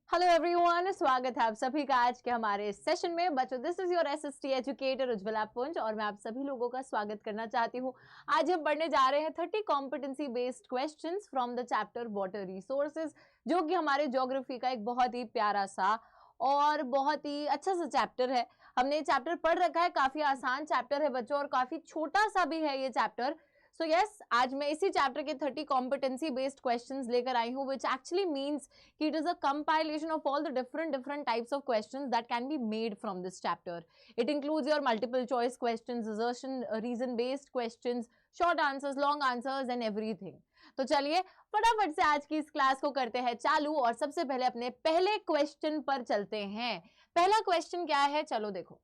Hello everyone, स्वागत है आप सभी का आज के हमारे सेशन में। बच्चों, this is your SST educator Ujjwala पुंज और मैं आप सभी लोगों का स्वागत करना चाहती हूँ। आज हम पढ़ने जा रहे हैं 30 competency based questions from the chapter water resources, जो कि हमारे ज्योग्राफी का एक बहुत ही प्यारा सा और बहुत ही अच्छा सा चैप्टर है। हमने ये चैप्टर पढ़ रखा है, काफी आसान चैप्टर है बच्चों और काफी छोटा सा भी है ये चैप्टर। सो यस, आज मैं इसी चैप्टर के 30 कॉम्पिटेंसी बेस्ड क्वेश्चंस लेकर आई हूँ, विच एक्चुअली मीन्स कि it is a compilation of all the different types of questions that can be made from this chapter. It includes your multiple choice questions, assertion reason based questions, short answers, long answers and everything. तो चलिए फटाफट से आज की इस class को करते हैं चालू और सबसे पहले अपने पहले क्वेश्चन पर चलते हैं। पहला क्वेश्चन क्या है, चलो देखो।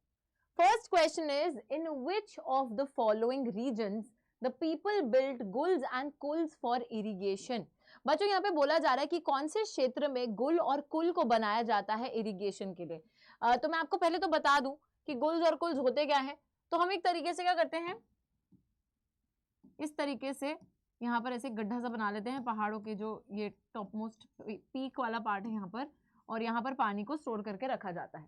First question is, in which of the following reasons the people built guls and kuls for irrigation. बच्चों, यहाँ पे बोला जा रहा है कि कौन से क्षेत्र में गुल और कुल को बनाया जाता है इरिगेशन के लिए। तो मैं आपको पहले तो बता दूं कि गुल्स और कुल्स होते क्या हैं। तो हम एक तरीके से क्या करते हैं, इस तरीके से यहाँ पर ऐसे गड्ढा सा बना लेते हैं पहाड़ों के, जो ये टॉप मोस्ट पीक वाला पार्ट है यहाँ पर, और यहाँ पर पानी को स्टोर करके रखा जाता है।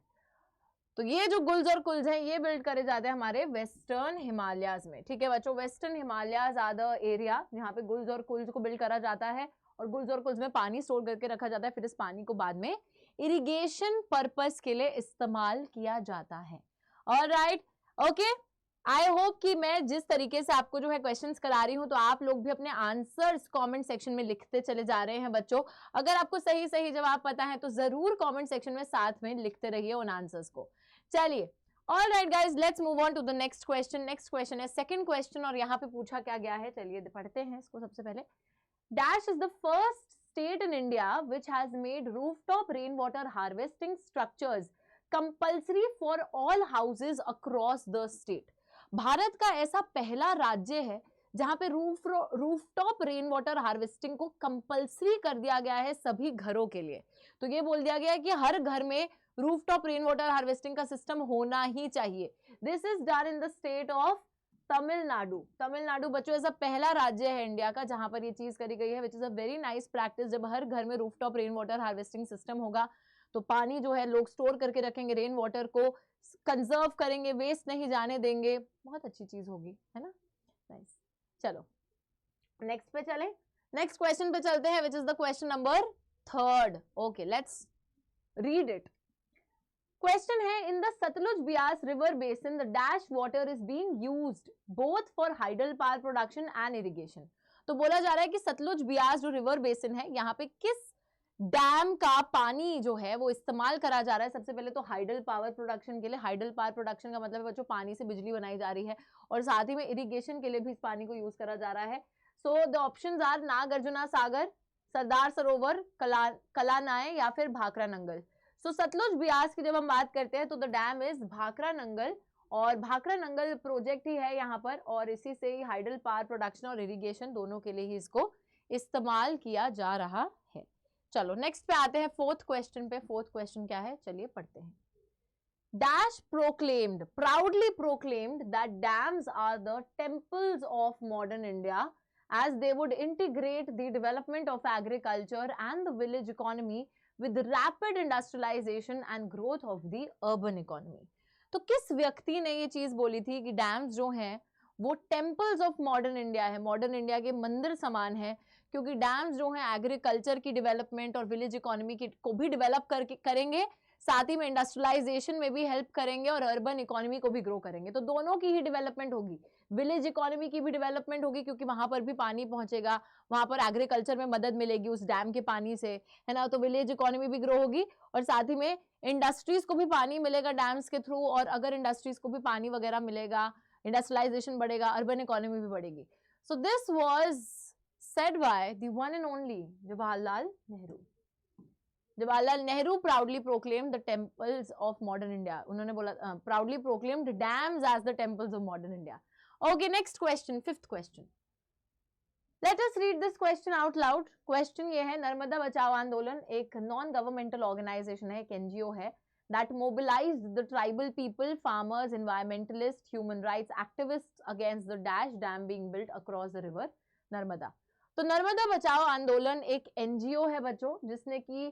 तो ये जो गुल्स और कुल्स हैं ये बिल्ड करे जाते हैं हमारे वेस्टर्न हिमालयाज में। ठीक है बच्चों, western Himalayas are the area जहाँ पे गुल्स और कुल्स को बिल्ड करा जाता है और गुल्स और कुल्स में पानी स्टोर करके रखा जाता है। फिर इस पानी को बाद में इरिगेशन पर्पस के लिए इस्तेमाल किया जाता है। Alright, okay. आई होप कि मैं जिस तरीके से आपको जो है क्वेश्चंस करा रही हूं तो आप लोग भी अपने आंसर्स कमेंट सेक्शन में लिखते चले जा रहे हैं बच्चों। अगर आपको सही सही जवाब पता है तो जरूर कमेंट सेक्शन में साथ में लिखते रहिए उन आंसर्स को। चलिए, all right guys, let's move on to the next question. Next question है सेकंड क्वेश्चन और यहाँ पे पूछा क्या गया है, चलिए पढ़ते हैं इसको। सबसे पहले, dash is the first state in India which has made rooftop rain water harvesting structures compulsory for all houses across the state. Bharat का ऐसा पहला राज्य है जहां पे रूफटॉप रेन वाटर हार्वेस्टिंग को कंपल्सरी कर दिया गया है सभी घरों के लिए। तो ये बोल दिया गया है कि हर घर में रूफटॉप रेन वाटर हार्वेस्टिंग का सिस्टम होना ही चाहिए। This is done in the state of Tamil Nadu. Tamil Nadu बच्चों ऐसा पहला राज्य है इंडिया का जहां पर ये चीज करी गई है, which is a very nice practice. जब हर घर में rooftop rain water harvesting system होगा तो पानी जो है लोग स्टोर करके रखेंगे, रेन वाटर को कंजर्व करेंगे, वेस्ट नहीं जाने देंगे, बहुत अच्छी चीज होगी, है ना। नाइस, चलो नेक्स्ट पे चले। नेक्स्ट क्वेश्चन पे चलते हैं, which is the question number third. Okay, let's read it. Question है, in the Sutlej Beas river basin the dash water is being used both for hydel power production and irrigation. तो बोला जा रहा है कि सतलुज बियास जो रिवर बेसिन है यहाँ पे किस डैम का पानी जो है वो इस्तेमाल करा जा रहा है। सबसे पहले तो हाइडल पावर प्रोडक्शन के लिए। हाइडल पावर प्रोडक्शन का मतलब है बच्चों पानी से बिजली बनाई जा रही है, और साथ ही में इरिगेशन के लिए भी इस पानी को यूज करा जा रहा है। So the options are Nagarjuna Sagar, Sardar Sarovar, कलानाय या फिर भाखरा नंगल। सो सतलुज बियास की जब हम बात करते हैं तो the dam is Bhakra Nangal, और भाखरा नंगल प्रोजेक्ट ही है यहाँ पर, और इसी से ही हाइडल पावर प्रोडक्शन और इरिगेशन दोनों के लिए ही इसको इस्तेमाल किया जा रहा है। चलो नेक्स्ट पे आते हैं फोर्थ क्वेश्चन पे। फोर्थ क्वेश्चन क्या है, चलिए पढ़ते हैं। Dash proclaimed, proudly proclaimed that dams are the temples of modern India as they would integrate the development of agriculture and the village economy with rapid industrialization and growth of the urban economy। तो किस व्यक्ति ने ये चीज बोली थी कि dams जो हैं वो टेम्पल्स ऑफ मॉडर्न इंडिया है, मॉडर्न इंडिया के मंदिर समान है, क्योंकि डैम्स जो हैं एग्रीकल्चर की डेवलपमेंट और विलेज इकोनॉमी को भी डेवलप करेंगे, साथ ही में इंडस्ट्रियलाइजेशन में भी हेल्प करेंगे और अर्बन इकोनॉमी को भी ग्रो करेंगे। तो दोनों की ही डेवलपमेंट होगी, विलेज इकोनॉमी की भी डेवलपमेंट होगी क्योंकि वहां पर भी पानी पहुंचेगा, वहां पर एग्रीकल्चर में मदद मिलेगी उस डैम के पानी से, है ना। तो विलेज इकोनॉमी भी ग्रो होगी और साथ ही में इंडस्ट्रीज को भी पानी मिलेगा डैम्स के थ्रू, और अगर इंडस्ट्रीज को भी पानी वगैरह मिलेगा, इंडस्ट्रियलाइजेशन बढ़ेगा, अर्बन इकोनॉमी भी बढ़ेगी। So this was said by the one and only Jawaharlal Nehru. Jawaharlal Nehru proudly proclaimed the temples of modern India. उन्होंने बोला proudly proclaimed dams as the temples of modern India. Okay, next question, fifth question. Let us read this question out loud. Question ये है, नर्मदा बचाओ आंदोलन एक non governmental organisation है, एक NGO है, that mobilized the tribal people, farmers, environmentalists, human rights activists against the dash dam being built across the river Narmada. तो नर्मदा बचाओ आंदोलन एक एनजीओ है बच्चों जिसने की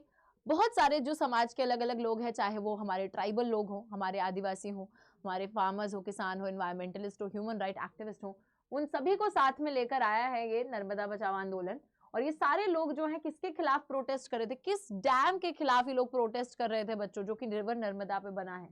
बहुत सारे जो समाज के अलग अलग लोग हैं, चाहे वो हमारे ट्राइबल लोग हों, हमारे आदिवासी हों, हमारे फार्मर्स हो, किसान हो, एनवायरमेंटलिस्ट हो, ह्यूमन राइट एक्टिविस्ट हो, उन सभी को साथ में लेकर आया है ये नर्मदा बचाओ आंदोलन। और ये सारे लोग जो हैं किसके खिलाफ प्रोटेस्ट कर रहे थे, किस डैम के खिलाफ ये लोग प्रोटेस्ट कर रहे थे बच्चों, जो कि रिवर नर्मदा पे बना है।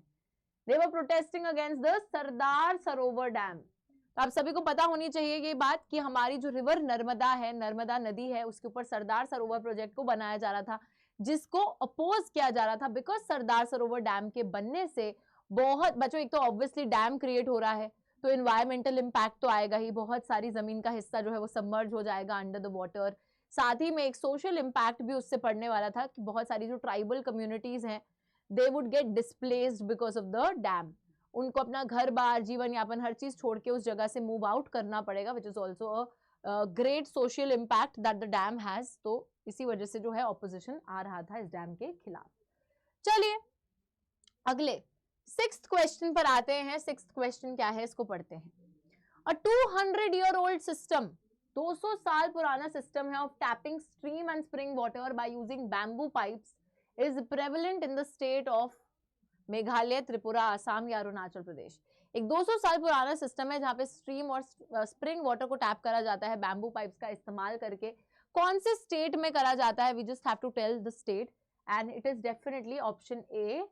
दे वर protesting against the Sardar Sarovar dam. तो आप सभी को पता होनी चाहिए ये बात कि हमारी जो रिवर नर्मदा है, नर्मदा नदी है, उसके ऊपर सरदार सरोवर प्रोजेक्ट को बनाया जा रहा था, जिसको अपोज किया जा रहा था बिकॉज सरदार सरोवर डैम के बनने से बहुत बच्चों, एक तो ऑब्वियसली डैम क्रिएट हो रहा है तो इन्वायरमेंटल इंपैक्ट तो आएगा ही, बहुत सारी जमीन का हिस्सा जो है वो सबमर्ज हो जाएगा अंडर द वाटर। साथ ही में एक सोशल इंपैक्ट भी उससे पड़ने वाला था कि बहुत सारी जो ट्राइबल कम्युनिटीज हैं they would get displaced because of the dam. उनको अपना घर बार, जीवन यापन, हर चीज छोड़ के उस जगह से मूव आउट करना पड़ेगा, which is also a great social impact that the dam has. तो इसी वजह से जो है ऑपोजिशन आ रहा था इस डैम के खिलाफ। चलिए अगले 6th क्वेश्चन पर आते हैं। 6th क्वेश्चन क्या है, इसको पढ़ते हैं। अ 200-year-old सिस्टम, 200 साल पुराना सिस्टम है of tapping stream and spring water by using bamboo pipes is prevalent in the state of Meghalaya, Tripura, Assam या अरुणाचल प्रदेश। एक 200 साल पुराना सिस्टम है जहां पे स्ट्रीम और स्प्रिंग वाटर को टैप करा जाता है बैम्बू पाइप्स का इस्तेमाल करके। कौन से स्टेट में करा जाता है, we just have to tell the state and it is definitely option A,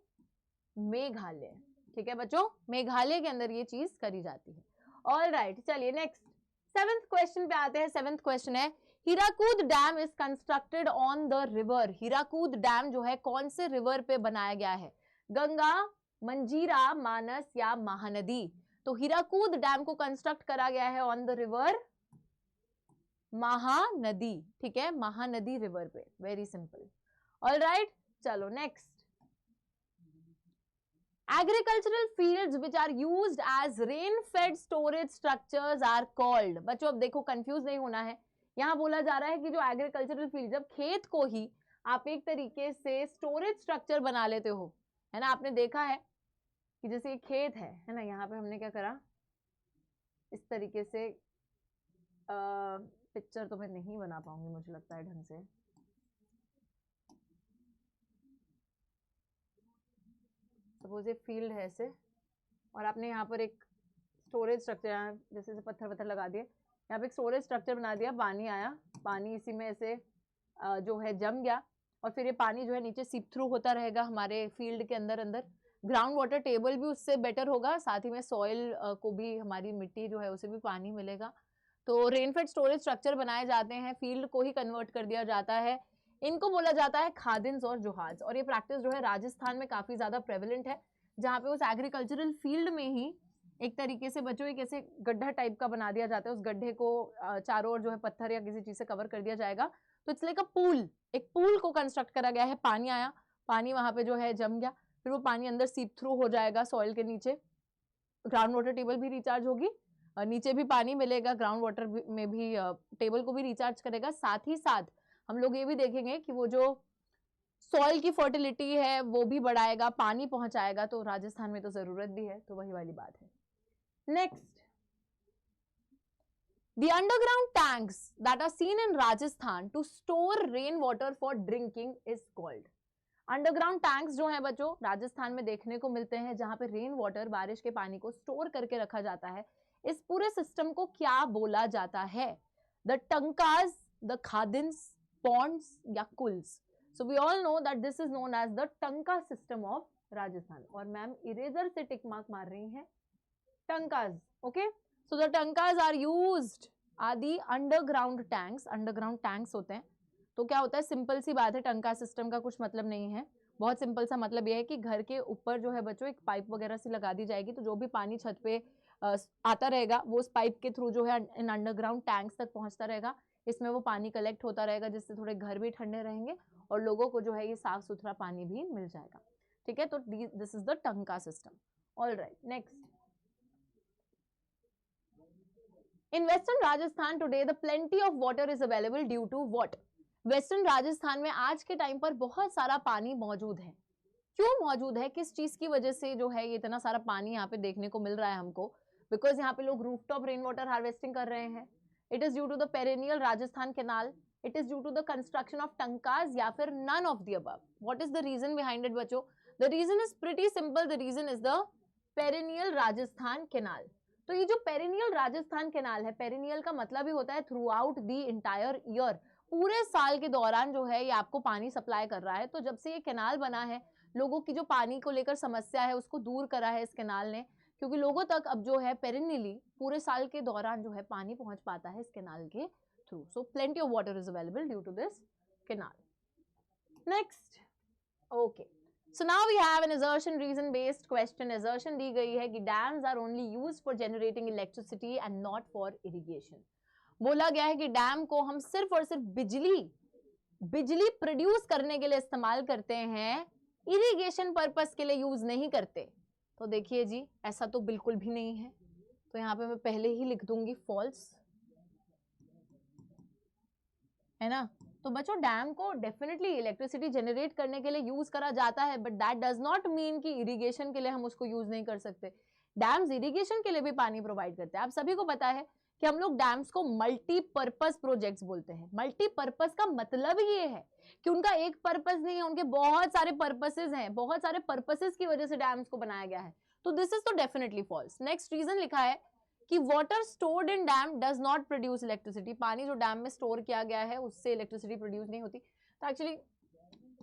Meghalaya. ठीक है बच्चों, मेघालय के अंदर ये चीज करी जाती है। ऑल राइट, चलिए नेक्स्ट 7th क्वेश्चन पे आते हैं। 7th क्वेश्चन है, Hirakud dam is constructed on the river. Hirakud dam जो है कौन से रिवर पे बनाया गया है, गंगा, मंजीरा, मानस या महानदी। तो हीराकूद डैम को कंस्ट्रक्ट करा गया है ऑन द रिवर महानदी। ठीक है, महानदी रिवर पे, वेरी सिंपल। ऑल राइट, चलो next. Agricultural fields which are used as rain fed storage structures are called. बच्चों अब देखो, कंफ्यूज नहीं होना है। यहां बोला जा रहा है कि जो एग्रीकल्चरल फील्ड, जब खेत को ही आप एक तरीके से स्टोरेज स्ट्रक्चर बना लेते हो, है ना, आपने देखा है कि जैसे ये खेत है ना, यहाँ पे हमने क्या करा, इस तरीके से पिक्चर तो मैं नहीं बना पाऊंगी मुझे लगता है ढंग से। सपोज ये फील्ड है ऐसे, और आपने यहाँ पर एक स्टोरेज स्ट्रक्चर, यहाँ जैसे पत्थर वत्थर लगा दिए, यहाँ पे एक स्टोरेज स्ट्रक्चर बना दिया, पानी आया, पानी इसी में ऐसे जो है जम गया, और फिर ये पानी जो है नीचे सीप थ्रू होता रहेगा हमारे फील्ड के अंदर अंदर। ग्राउंड वाटर टेबल भी उससे बेटर होगा, साथ ही में सॉइल को भी, हमारी मिट्टी जो है उसे भी पानी मिलेगा। तो रेनफेड स्टोरेज स्ट्रक्चर बनाए जाते हैं, फील्ड को ही कन्वर्ट कर दिया जाता है। इनको बोला जाता है खादिन्स और जोहाज। और ये प्रैक्टिस जो है राजस्थान में काफी ज्यादा प्रेवलेंट है, जहाँ पे उस एग्रीकल्चरल फील्ड में ही एक तरीके से बच्चों एक ऐसे गड्ढा टाइप का बना दिया जाता है, उस गड्ढे को चारों ओर जो है पत्थर या किसी चीज से कवर कर दिया जाएगा। तो इट्स लाइक अ पूल, एक पूल को कंस्ट्रक्ट करा गया है। पानी आया, पानी वहां पे जो है जम गया, फिर वो पानी अंदर सीप थ्रू हो जाएगा सॉइल के नीचे, ग्राउंड वाटर टेबल भी रिचार्ज होगी, नीचे भी पानी मिलेगा, ग्राउंड वाटर में भी टेबल को भी रिचार्ज करेगा। साथ ही साथ हम लोग ये भी देखेंगे कि वो जो सॉइल की फर्टिलिटी है वो भी बढ़ाएगा, पानी पहुंचाएगा। तो राजस्थान में तो जरूरत भी है, तो वही वाली बात है। Next, the underground tanks that are seen in Rajasthan to store rain water for drinking is called। Underground tanks जो हैं बच्चों राजस्थान में देखने को मिलते हैं, जहां पे रेन वाटर, बारिश के पानी को स्टोर करके रखा जाता है। इस पूरे सिस्टम को क्या बोला जाता है, the tankas, the khadins, ponds या kuls. So we all know that this is known as the tanka system of Rajasthan. और मैम इरेजर से टिक मार्क मार रही हैं, tankas. Okay, so the tankas are used, are the underground tanks. Underground tanks होते हैं, तो क्या होता है, सिंपल सी बात है, टंका सिस्टम का कुछ मतलब नहीं है, बहुत सिंपल सा मतलब यह है कि घर के ऊपर जो है बच्चों एक पाइप वगैरह सी लगा दी जाएगी, तो जो भी पानी छत पे आता रहेगा वो उस पाइप के थ्रू जो है इन अंडरग्राउंड टैंक्स तक पहुंचता रहेगा। इसमें वो पानी कलेक्ट होता रहेगा, जिससे थोड़े घर भी ठंडे रहेंगे और लोगों को जो है ये साफ सुथरा पानी भी मिल जाएगा। ठीक है, तो this is the tanka system. All right, next. In Western Rajasthan today, the plenty of water is available due to what? Western Rajasthan में आज के टाइम पर बहुत सारा पानी मौजूद है। क्यों मौजूद है, किस चीज की वजह से जो है ये इतना सारा पानी यहाँ पे देखने को मिल रहा है हमको? बिकॉज यहाँ पे लोग रूफटॉप रेन वाटर हार्वेस्टिंग कर रहे हैं। It is due to the perennial Rajasthan canal, it is due to the construction of tankas या फिर none of the above. What is the reason behind it बच्चों? The reason is pretty simple. The reason is the perennial Rajasthan canal. तो ये जो perennial Rajasthan canal है, perennial का मतलब ही होता है throughout the entire year, पूरे साल के दौरान जो है ये आपको पानी सप्लाई कर रहा है. तो जब से ये कैनाल बना है, लोगों की जो पानी को लेकर समस्या है उसको दूर करा है इस कैनाल ने, क्योंकि लोगों तक अब जो है पेरिनियली पूरे साल के दौरान जो है पानी पहुंच पाता है इस कैनाल के through. So plenty of water is available due to this canal. Next, okay, so now we have an assertion reason based question. assertion दी गई है कि dams are only used for generating electricity and not for irrigation. बोला गया है कि dam को हम सिर्फ और सिर्फ बिजली प्रोड्यूस करने के लिए इस्तेमाल करते हैं, इरिगेशन पर्पस के लिए यूज नहीं करते. तो देखिए जी, ऐसा तो बिल्कुल भी नहीं है. तो यहाँ पे मैं पहले ही लिख दूंगी फॉल्स, है ना. तो बच्चों, डैम को डेफिनेटली इलेक्ट्रिसिटी जनरेट करने के लिए यूज करा जाता है, but that does not mean कि इरिगेशन के लिए हम उसको यूज नहीं कर सकते. डैम्स इरिगेशन के लिए भी पानी प्रोवाइड करते हैं. आप सभी को पता है कि हम लोग डैम्स को मल्टीपर्पस प्रोजेक्ट्स बोलते हैं. मल्टीपर्पस का मतलब ये है कि उनका एक पर्पस नहीं है, उनके बहुत सारे पर्पसेस हैं. बहुत सारे पर्पसेस की वजह से डैम्स को बनाया गया है. तो दिस इज तो डेफिनेटली फॉल्स. नेक्स्ट रीजन लिखा है कि water stored in dam does not produce electricity. पानी जो डैम में स्टोर किया गया है उससे इलेक्ट्रिसिटी प्रोड्यूस नहीं होती. तो एक्चुअली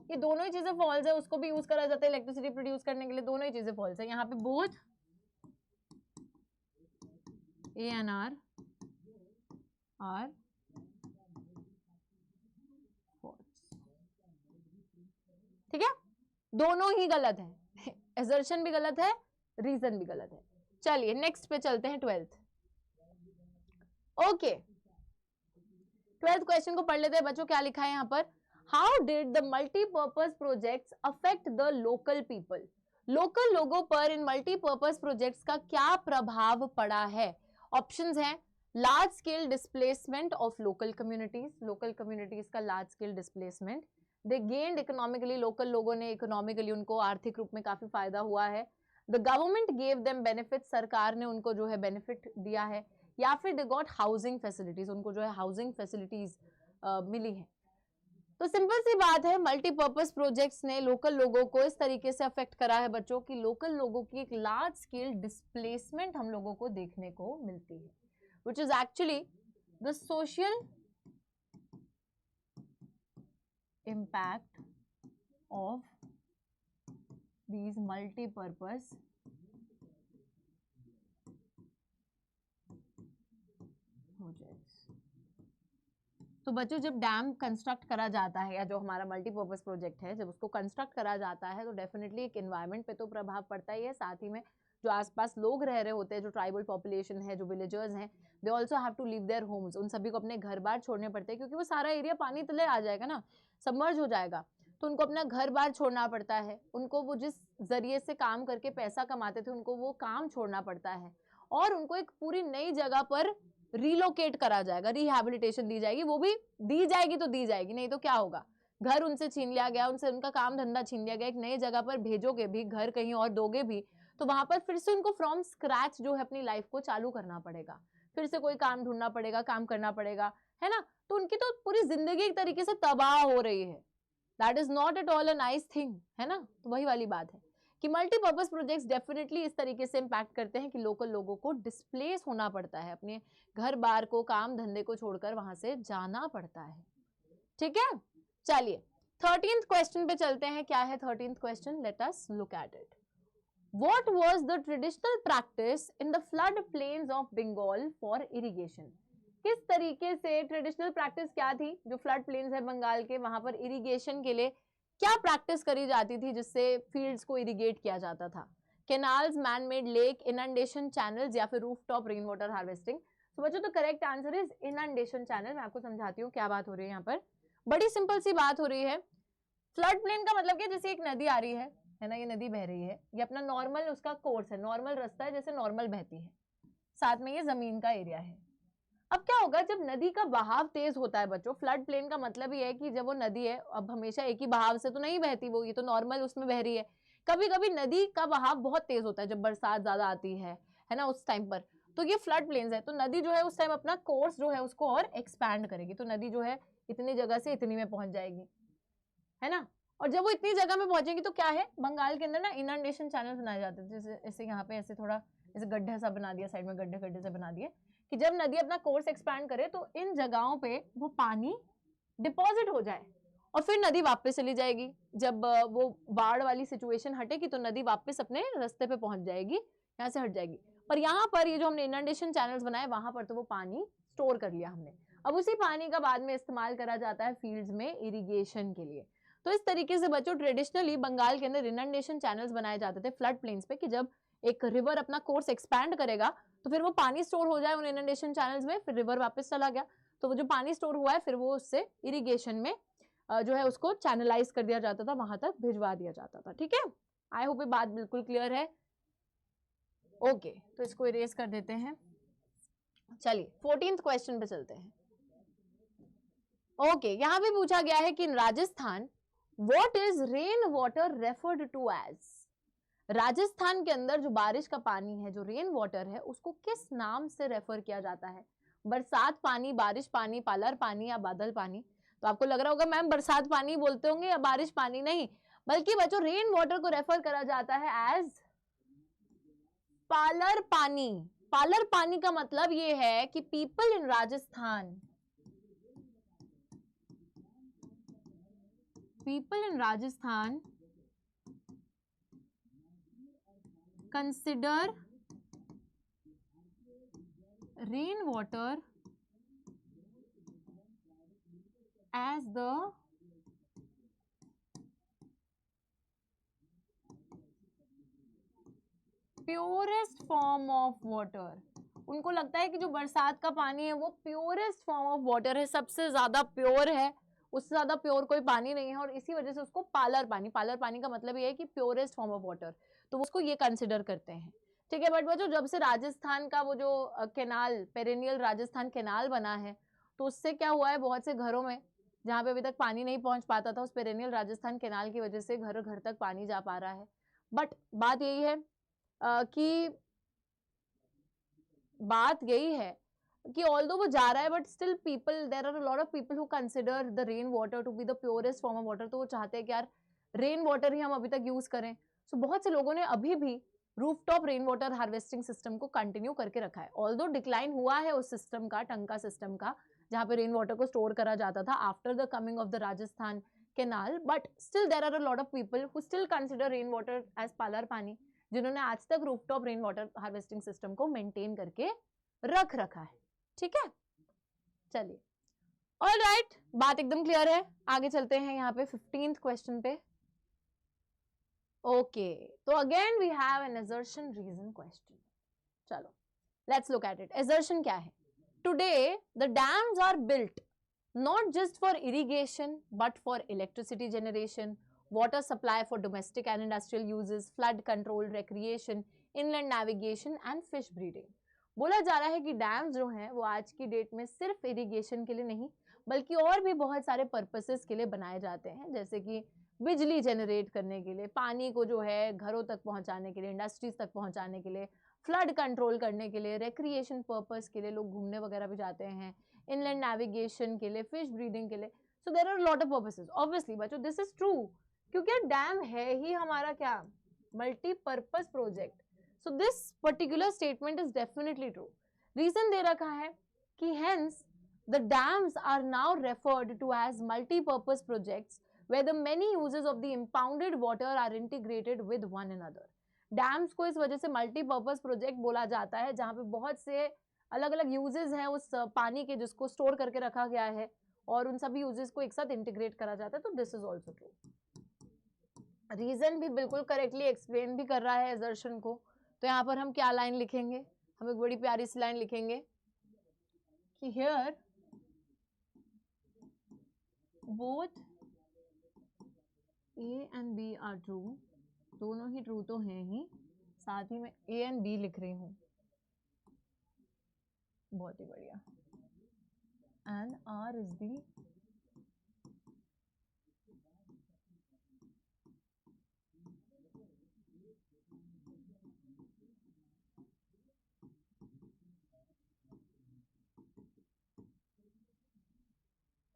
ये दोनों ही चीजें फॉल्स है. उसको भी यूज करा जाता है इलेक्ट्रिसिटी प्रोड्यूस करने के लिए. दोनों ही चीजें फॉल्स है. यहाँ पे बोथ ए एंड आर ठीक है, दोनों ही गलत है. assertion भी गलत है, रीजन भी गलत है. चलिए नेक्स्ट पे चलते हैं, 12th. ओके, 12th क्वेश्चन को पढ़ लेते हैं बच्चों. क्या लिखा है यहाँ पर? How did the multipurpose projects affect the local people. Local लोगों पर इन मल्टीपर्पज प्रोजेक्ट्स का क्या प्रभाव पड़ा है? ऑप्शंस हैं large scale displacement of local communities का लार्ज स्केल डिस्प्लेसमेंट. दे गेन्ड इकोनॉमिकली, लोकल लोगों ने इकोनॉमिकली, उनको आर्थिक रूप में काफी फायदा हुआ है. The government gave them benefit, सरकार ने उनको जो है बेनिफिट दिया है. या फिर दे गॉट हाउसिंग फैसिलिटीज, उनको जो है हाउसिंग फैसिलिटीज मिली है. तो सिंपल सी बात है, मल्टीपर्पज प्रोजेक्ट्स ने लोकल लोगों को इस तरीके से अफेक्ट करा है बच्चों कि लोकल लोगों की एक लार्ज स्केल डिस्प्लेसमेंट हम लोगों को देखने को मिलती है, which is actually the social impact of these multi-purpose projects. तो बच्चों, जब डैम कंस्ट्रक्ट करा जाता है या जो हमारा मल्टीपर्पज प्रोजेक्ट है, जब उसको कंस्ट्रक्ट करा जाता है तो डेफिनेटली एक एनवायरनमेंट पे तो प्रभाव पड़ता ही है. साथ ही में जो आसपास लोग रह रहे होते हैं, जो ट्राइबल पॉपुलेशन है, जो विलेजर्स हैं, they also have to leave their homes. उन सभी को अपने घर बार छोड़ने पड़ते हैं, क्योंकि वो सारा एरिया पानी तले आ जाएगा ना, सबमर्ज हो जाएगा. तो उनको अपना घर बार छोड़ना पड़ता है. उनको वो जिस जरिए से काम करके पैसा कमाते थे, उनको वो काम छोड़ना पड़ता है, और उनको एक पूरी नई जगह पर रिलोकेट करा जाएगा, रिहैबिलिटेशन दी जाएगी. वो भी दी जाएगी तो दी जाएगी, नहीं तो क्या होगा, घर उनसे छीन लिया गया, उनसे उनका काम धंधा छीन लिया गया. एक नई जगह पर भेजोगे भी, घर कहीं और दोगे भी, तो वहां पर फिर से उनको फ्रॉम स्क्रैच जो है अपनी लाइफ को चालू करना पड़ेगा. फिर से कोई काम ढूंढना पड़ेगा, काम करना पड़ेगा, है ना. तो उनकी तो पूरी जिंदगी एक तरीके से तबाह हो रही है. That is not at all a nice thing, है ना. तो वही वाली बात है कि मल्टीपर्पज प्रोजेक्ट्स डेफिनेटली इस तरीके से इम्पैक्ट करते हैं कि लोकल लोगों को डिस्प्लेस होना पड़ता है, अपने घर बार को, काम धंधे को छोड़कर वहां से जाना पड़ता है. ठीक है, चलिए 13th क्वेश्चन पे चलते हैं. क्या है 13th question? Let us look at it. What was the traditional practice in the flood plains of Bengal for irrigation? किस तरीके से ट्रेडिशनल प्रैक्टिस क्या थी जो फ्लड प्लेन्स है बंगाल के, वहां पर इरिगेशन के लिए क्या प्रैक्टिस करी जाती थी जिससे फील्ड्स को इरिगेट किया जाता था? Canals, man made lake, inundation channels या फिर रूफटॉप रेन वाटर हार्वेस्टिंग. तो बच्चों, तो correct answer is inundation channel. मैं आपको समझाती हूँ क्या बात हो रही है. यहाँ पर बड़ी सिंपल सी बात हो रही है. फ्लड प्लेन का मतलब क्या, जैसे एक नदी आ रही है ना, ये नदी बह रही है, ये अपना नॉर्मल उसका कोर्स है, नॉर्मल रास्ता है, जैसे नॉर्मल बहती है, साथ में ये जमीन का एरिया है. अब क्या होगा जब नदी का बहाव तेज होता है बच्चों, फ्लड प्लेन का मतलब ये है कि जब वो नदी है, अब हमेशा एक ही बहाव से तो नहीं बहती वो, ये तो नॉर्मल उसमें बह रही है. कभी कभी नदी का बहाव बहुत तेज होता है, जब बरसात ज्यादा आती है ना, उस टाइम पर, तो ये फ्लड प्लेन्स है. तो नदी जो है उस टाइम अपना कोर्स जो है उसको और एक्सपैंड करेगी, तो नदी जो है इतनी जगह से इतनी में पहुंच जाएगी, है ना। और जब वो इतनी जगह में पहुंचेगी तो क्या है, बंगाल के अंदर ना इनंडेशन चैनल बनाए जाते हैं, जैसे ऐसे यहाँ पे ऐसे थोड़ा ऐसे गड्ढा सा बना दिया, साइड में गड्ढे गड्ढे से बना दिए कि जब नदी अपना कोर्स एक्सपैंड करे तो इन जगहों पे वो पानी डिपॉजिट हो जाए और फिर नदी वापस चली जाएगी। जब वो बाढ़ वाली सिचुएशन हटेगी तो नदी वापस अपने रास्ते पे पहुंच जाएगी, यहाँ से हट जाएगी। पर यहाँ पर ये जो हमने इनंडेशन चैनल्स बनाए वहां पर तो वो पानी स्टोर कर लिया हमने, अब उसी पानी का बाद में इस्तेमाल करा जाता है फील्ड्स में इरिगेशन के लिए। तो इस तरीके से बच्चों ट्रेडिशनली बंगाल के अंदर इनंडेशन चैनल्स बनाए जाते थे फ्लड प्लेन्स पे, कि जब एक रिवर अपना कोर्स एक्सपैंड करेगा तो फिर वो पानी स्टोर हो जाए उन इनंडेशन चैनल्स में, फिर रिवर वापस चला गया तो वो जो पानी स्टोर हुआ है फिर वो उससे इरिगेशन में जो है उसको चैनलाइज कर दिया जाता था, वहां तक भिजवा दिया जाता था। ठीक है, आई होप ये बात बिल्कुल क्लियर है। ओके, तो इसको इरेज कर देते हैं। चलिए 14th क्वेश्चन पे चलते हैं। ओके, यहां भी पूछा गया है कि in Rajasthan what is rain water referred to as. Rajasthan के अंदर जो बारिश का पानी है, जो रेन वाटर है, उसको किस नाम से रेफर किया जाता है। बरसात पानी, बारिश पानी, पालर पानी या बादल पानी। तो आपको लग रहा होगा मैम बरसात पानी बोलते होंगे या बारिश पानी, नहीं, बल्कि बच्चों रेन वाटर को रेफर करा जाता है एज पालर पानी। पालर पानी का मतलब ये है कि people in Rajasthan, people in Rajasthan consider rain water as the purest form of water। उनको लगता है कि जो बरसात का पानी है वो प्योरेस्ट फॉर्म ऑफ वाटर है, सबसे ज्यादा प्योर है, उससे ज्यादा प्योर कोई पानी नहीं है, और इसी वजह से उसको पालर पानी, पालर पानी का मतलब ये है कि प्योरेस्ट फॉर्म ऑफ वाटर, तो उसको ये कंसिडर करते हैं। ठीक है, बट बच्चों जब से राजस्थान का वो जो कैनाल, पेरेनियल राजस्थान कैनाल बना है, तो उससे क्या हुआ है, बहुत से घरों में जहां पे अभी तक पानी नहीं पहुंच पाता था, उस पेरेनियल राजस्थान कैनाल की वजह से घर घर तक पानी जा पा रहा है। बट बात यही है कि ऑल्दो वो जा रहा है but still people, there are a lot of people who consider the rain water to be the purest form of water. तो वो चाहते हैं कि यार रेन वाटर ही हम अभी तक यूज करें। सो बहुत से लोगों ने अभी भी rooftop rain water harvesting system को कंटिन्यू करके रखा है। ऑल्दो डिक्लाइन हुआ है उस सिस्टम का, टंका सिस्टम का, जहां पे रेन वाटर को स्टोर करा जाता था after the coming of the Rajasthan canal, but still there are a lot of people who still consider rain water as palar pani, जिन्होंने आज तक rooftop rain water harvesting system को मेंटेन करके रख रखा है। ठीक है, चलिए, ऑलराइट, बात एकदम क्लियर है। आगे चलते हैं यहाँ पे 15th क्वेश्चन पे। ओके, तो again we have an assertion reason question. चलो let's look at it. assertion क्या है? Today the dams are built not just for irrigation but for electricity generation, water supply for domestic and industrial uses, flood control, recreation, inland navigation and fish breeding। बोला जा रहा है कि dams जो हैं वो आज की डेट में सिर्फ इरिगेशन के लिए नहीं बल्कि और भी बहुत सारे पर्पसेस के लिए बनाए जाते हैं, जैसे कि बिजली जनरेट करने के लिए, पानी को जो है घरों तक पहुंचाने के लिए, इंडस्ट्रीज तक पहुंचाने के लिए, फ्लड कंट्रोल करने के लिए, रिक्रिएशन पर्पस के लिए, लोग घूमने वगैरह भी जाते हैं, इनलैंड नेविगेशन के लिए, फिश ब्रीडिंग के लिए। So there are lot of purposes. Obviously बच्चों दिस इज ट्रू, क्योंकि डैम है ही हमारा क्या, multipurpose project. So this particular statement is definitely true. Reason दे रखा है कि hence the dams are now referred to as multi-purpose projects where the many uses of the impounded water are integrated with one another। Dams को इस वजह से multipurpose project बोला जाता है जहां पे बहुत से अलग अलग यूजेस हैं उस पानी के जिसको स्टोर करके रखा गया है और उन सभी यूजेस को एक साथ इंटीग्रेट करा जाता है। तो this is also true. Reason भी बिल्कुल करेक्टली एक्सप्लेन भी कर रहा है assertion को। तो यहाँ पर हम क्या लाइन लिखेंगे, हम एक बड़ी प्यारी सी लाइन लिखेंगे कि here both A and B are true, दोनों ही ट्रू तो हैं ही, साथ ही मैं A and B लिख रही हूँ, बहुत ही बढ़िया, and R is the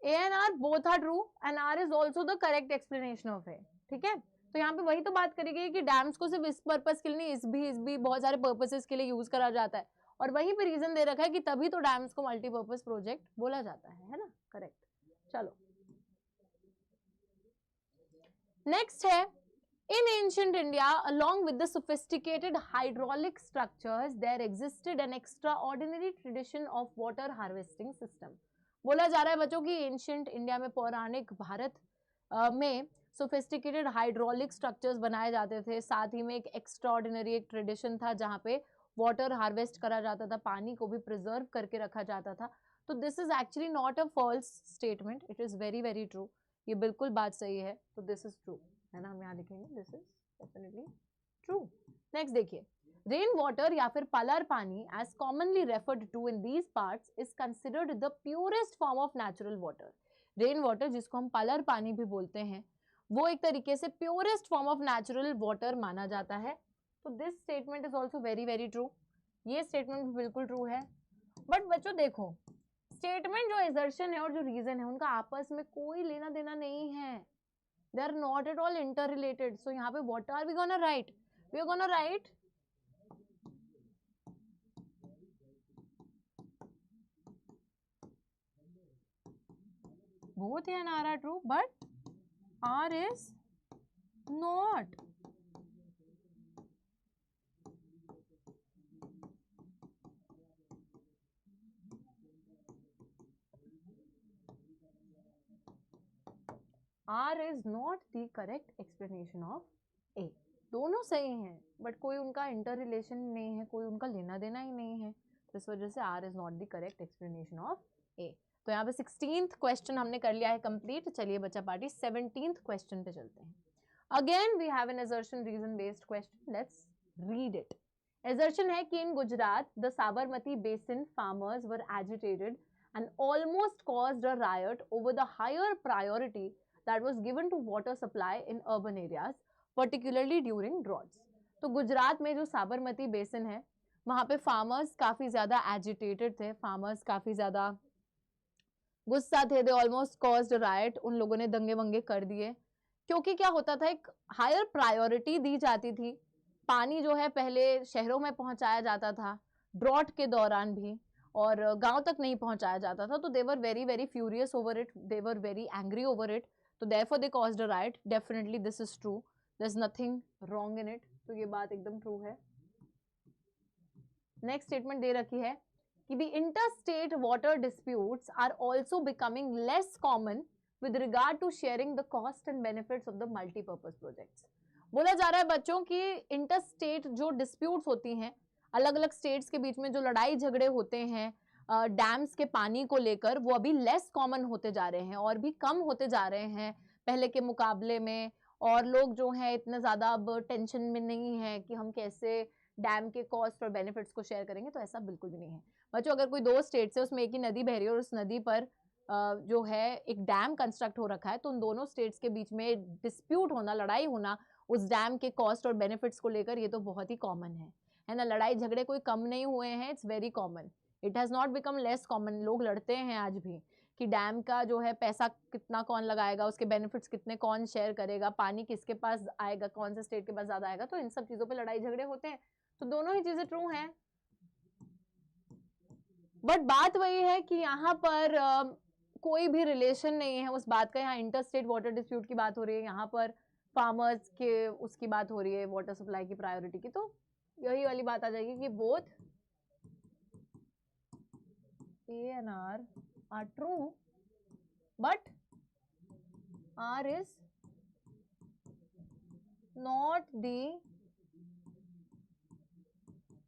A and R both are true and R is also the correct explanation of A. ठीक है, तो यहाँ पे वही तो बात करेगी कि डैम्स को सिर्फ इस पर्पस के लिए नहीं, इस भी बहुत सारे पर्पसेस के लिए यूज करा जाता है, और वहीं पे रीजन दे रखा है कि तभी तो डैम्स को मल्टीपर्पज प्रोजेक्ट बोला जाता है ना, करेक्ट। चलो नेक्स्ट है, in ancient India, along with the sophisticated hydraulic structures, there existed an extraordinary tradition of water harvesting system. बोला जा रहा है बच्चों कि एंशियंट इंडिया में, पौराणिक भारत में सोफिस्टिकेटेड हाइड्रोलिक स्ट्रक्चर्स बनाए जाते थे, साथ ही में एक एक्स्ट्राऑर्डिनरी एक ट्रेडिशन था जहाँ पे वाटर हार्वेस्ट करा जाता था, पानी को भी प्रिजर्व करके रखा जाता था। तो this is actually not a false statement, it is very very true, ये बिल्कुल बात सही है, तो दिस इज ट्रू है ना, हम यहाँ लिखेंगे this is definitely true. Next देखिए, रेन वाटर या फिर palar pani as commonly referred to in these parts is considered the purest form of natural water. Rain water जिसको हम पलार पानी भी बोलते हैं, वो एक तरीके से purest form of natural water माना जाता है। तो this statement is also very very true, ये स्टेटमेंट भी बिल्कुल ट्रू है। बट बच्चों देखो, स्टेटमेंट जो एजर्शन है और जो रीजन है उनका आपस में कोई लेना देना नहीं है, they are not at all interrelated. So यहाँ पे what are we gonna write? We are gonna write both A and R are true, but R is not. R is not the correct explanation of A. दोनों सही हैं, but कोई उनका inter relation नहीं है, कोई उनका लेना देना ही नहीं है, तो इस वजह से R is not the correct explanation of A. तो यहाँ पे 16th क्वेश्चन हमने कर लिया है कंप्लीट। चलिए बच्चा पार्टी 17th क्वेश्चन पे चलते हैं। Again we have an assertion reason based question, let's read it. Assertion है कि in Gujarat the Sabarmati basin farmers were agitated and almost caused a riot over the higher priority that was given to water supply in urban areas, particularly during droughts. तो गुजरात में जो Sabarmati basin है वहाँ पे farmers काफ़ी ज़्यादा agitated थे, farmers काफ़ी ज़्यादा गुस्सा थे, दे ऑलमोस्ट कॉज्ड राइट, उन लोगों ने दंगे वंगे कर दिए, क्योंकि क्या होता था, एक हायर प्रायोरिटी दी जाती थी, पानी जो है पहले शहरों में पहुंचाया जाता था ड्रॉट के दौरान भी, और गांव तक नहीं पहुंचाया जाता था, तो they were very very furious over it, they were very angry over it, तो therefore they caused a riot. Definitely this is true, there's nothing wrong in it, तो ये बात एकदम ट्रू है। नेक्स्ट स्टेटमेंट दे रखी है कि the interstate water disputes are also becoming less common with regard to sharing the cost and benefits of the multi-purpose projects. बोला जा रहा है बच्चों कि इंटरस्टेट जो डिस्प्यूट्स होती हैं, अलग अलग स्टेट्स के बीच में जो लड़ाई झगड़े होते हैं डैम्स के पानी को लेकर, वो अभी लेस कॉमन होते जा रहे हैं और भी कम होते जा रहे हैं पहले के मुकाबले में, और लोग जो हैं इतने ज़्यादा अब टेंशन में नहीं है कि हम कैसे डैम के कॉस्ट और बेनिफिट्स को शेयर करेंगे, तो ऐसा बिल्कुल भी नहीं है बच्चों। अगर कोई दो स्टेट्स है उसमें एक ही नदी बह रही है और उस नदी पर जो है एक डैम कंस्ट्रक्ट हो रखा है, तो उन दोनों स्टेट्स के बीच में डिस्प्यूट होना, लड़ाई होना उस डैम के कॉस्ट और बेनिफिट्स को लेकर, ये तो बहुत ही कॉमन है ना। लड़ाई झगड़े कोई कम नहीं हुए हैं, it's very common, it has not become less common. लोग लड़ते हैं आज भी कि डैम का जो है पैसा कितना कौन लगाएगा, उसके बेनिफिट्स कितने कौन शेयर करेगा, पानी किसके पास आएगा, कौन से स्टेट के पास ज़्यादा आएगा, तो इन सब चीज़ों पे लड़ाई झगड़े होते हैं, तो दोनों ही चीज़ें ट्रू हैं। बट बात वही है कि यहाँ पर कोई भी रिलेशन नहीं है उस बात का, यहाँ इंटरस्टेट वाटर डिस्प्यूट की बात हो रही है, यहाँ पर फार्मर्स के उसकी बात हो रही है, वाटर सप्लाई की प्रायोरिटी की, तो यही वाली बात आ जाएगी कि both A and R are true, but R is not the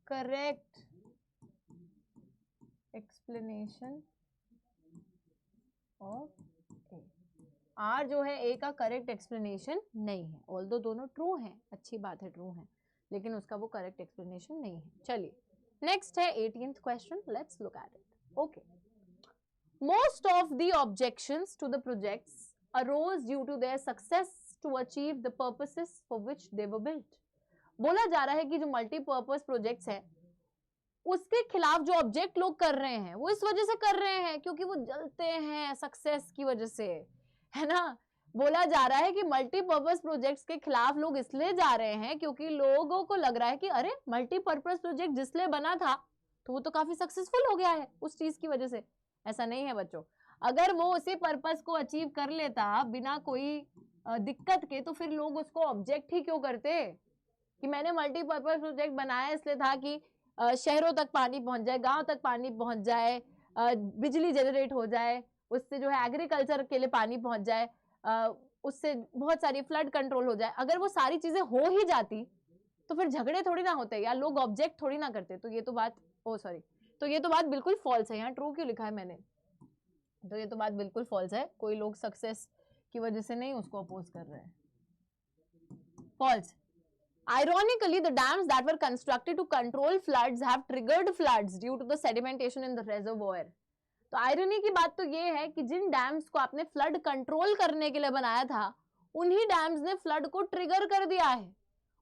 correct explanation of A. R जो है A का करेक्ट एक्सप्लेनेशन नहीं है, ऑल्दो दोनों ट्रू हैं, अच्छी बात है ट्रू है, लेकिन उसका वो करेक्ट एक्सप्लेनेशन नहीं है। चलिए नेक्स्ट है 18th question, let's look at it. Okay. Most of the objections to the projects arose due to their success to achieve the purposes for which they were built. बोला जा रहा है कि जो मल्टीपर्पज प्रोजेक्ट्स हैं उसके खिलाफ जो ऑब्जेक्ट लोग कर रहे हैं वो इस वजह से कर रहे हैं क्योंकि वो जलते हैं सक्सेस की वजह से, है ना। बोला जा रहा है कि मल्टीपर्पज प्रोजेक्ट्स के खिलाफ लोग इसलिए जा रहे हैं क्योंकि लोगों को लग रहा है कि अरे मल्टीपर्पज प्रोजेक्ट जिसलिए बना था तो वो तो काफी सक्सेसफुल हो गया है उस चीज की वजह से। ऐसा नहीं है बच्चों, अगर वो उसी पर्पस को अचीव कर लेता बिना कोई दिक्कत के तो फिर लोग उसको ऑब्जेक्ट ही क्यों करते कि मैंने मल्टीपर्पज प्रोजेक्ट बनाया इसलिए था कि शहरों तक पानी पहुंच जाए, गांव तक पानी पहुंच जाए, बिजली जनरेट हो जाए, उससे जो है एग्रीकल्चर के लिए पानी पहुंच जाए, उससे बहुत सारी फ्लड कंट्रोल हो जाए। अगर वो सारी चीजें हो ही जाती तो फिर झगड़े थोड़ी ना होते या लोग ऑब्जेक्ट थोड़ी ना करते। तो ये तो बात तो ये तो बात बिल्कुल फॉल्स है। यहाँ ट्रू क्यों लिखा है मैंने, तो ये तो बात बिल्कुल फॉल्स है। कोई लोग सक्सेस की वजह से नहीं उसको अपोज कर रहे हैं, false. Ironically, the dams that were constructed to control floods have triggered floods due to the sedimentation in the reservoir. तो आयरनी की बात तो ये है कि जिन डैम्स को आपने फ्लड कंट्रोल करने के लिए बनाया था उन्हीं डैम्स ने फ्लड को ट्रिगर कर दिया है।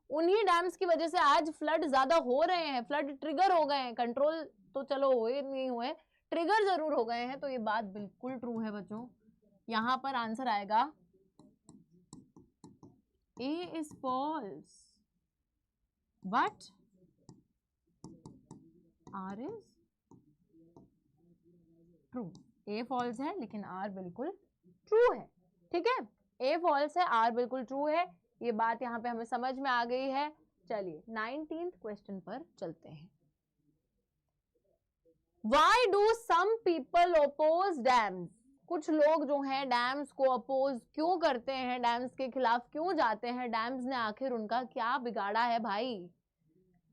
उन्हीं डैम्स की वजह से आज फ्लड ज्यादा हो रहे हैं, फ्लड ट्रिगर हो गए हैं। कंट्रोल तो चलो हुए नहीं हुए, ट्रिगर जरूर हो गए हैं। तो ये बात बिल्कुल ट्रू है बच्चों। यहां पर आंसर आएगा A is false. But R is true. A false है लेकिन R बिल्कुल true है। ठीक है, A false है, R बिल्कुल true है। ये बात यहाँ पे हमें समझ में आ गई है। चलिए 19th क्वेश्चन पर चलते हैं। Why do some people oppose dams? कुछ लोग जो हैं डैम्स को अपोज क्यों करते हैं, डैम्स के खिलाफ क्यों जाते हैं? डैम्स ने आखिर उनका क्या बिगाड़ा है भाई?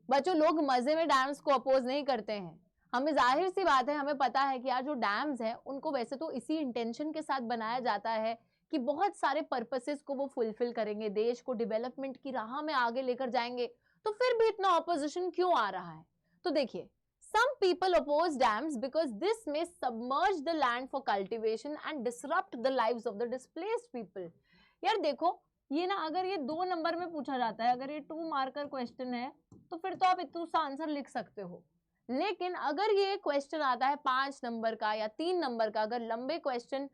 बच्चों लोग मजे में डैम्स को अपोज नहीं करते हैं। हमें जाहिर सी बात है, हमें पता है कि यार जो डैम्स है उनको वैसे तो इसी इंटेंशन के साथ बनाया जाता है कि बहुत सारे पर्पसेस को वो फुलफिल करेंगे, देश को डेवलपमेंट की राह में आगे लेकर जाएंगे। तो फिर भी इतना ऑपोजिशन क्यों आ रहा है? तो देखिए, some people oppose dams because this may submerge the land for cultivation and disrupt the lives of the displaced people. यार देखो, ये ना अगर ये 2 नंबर में पूछा जाता है, अगर ये 2 मार्कर क्वेश्चन है तो फिर तो आप इतना सा आंसर लिख सकते हो। लेकिन अगर ये क्वेश्चन आता है 5 नंबर का या 3 नंबर का, अगर लंबे क्वेश्चन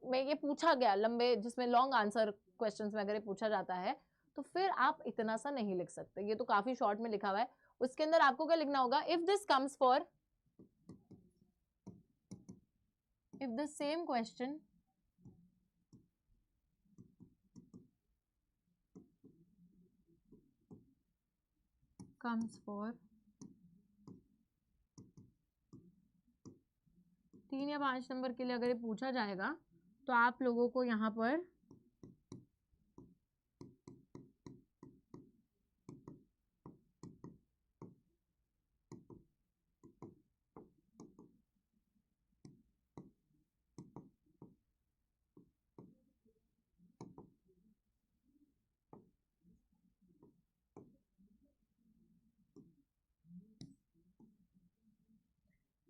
में ये पूछा गया, लंबे जिसमें लॉन्ग आंसर क्वेश्चंस में अगर ये पूछा जाता है तो फिर आप इतना सा नहीं लिख सकते। ये तो काफी शॉर्ट में लिखा हुआ है। उसके अंदर आपको क्या लिखना होगा? If this comes for, if the same question comes for 3 या 5 नंबर के लिए अगर ये पूछा जाएगा तो आप लोगों को यहाँ पर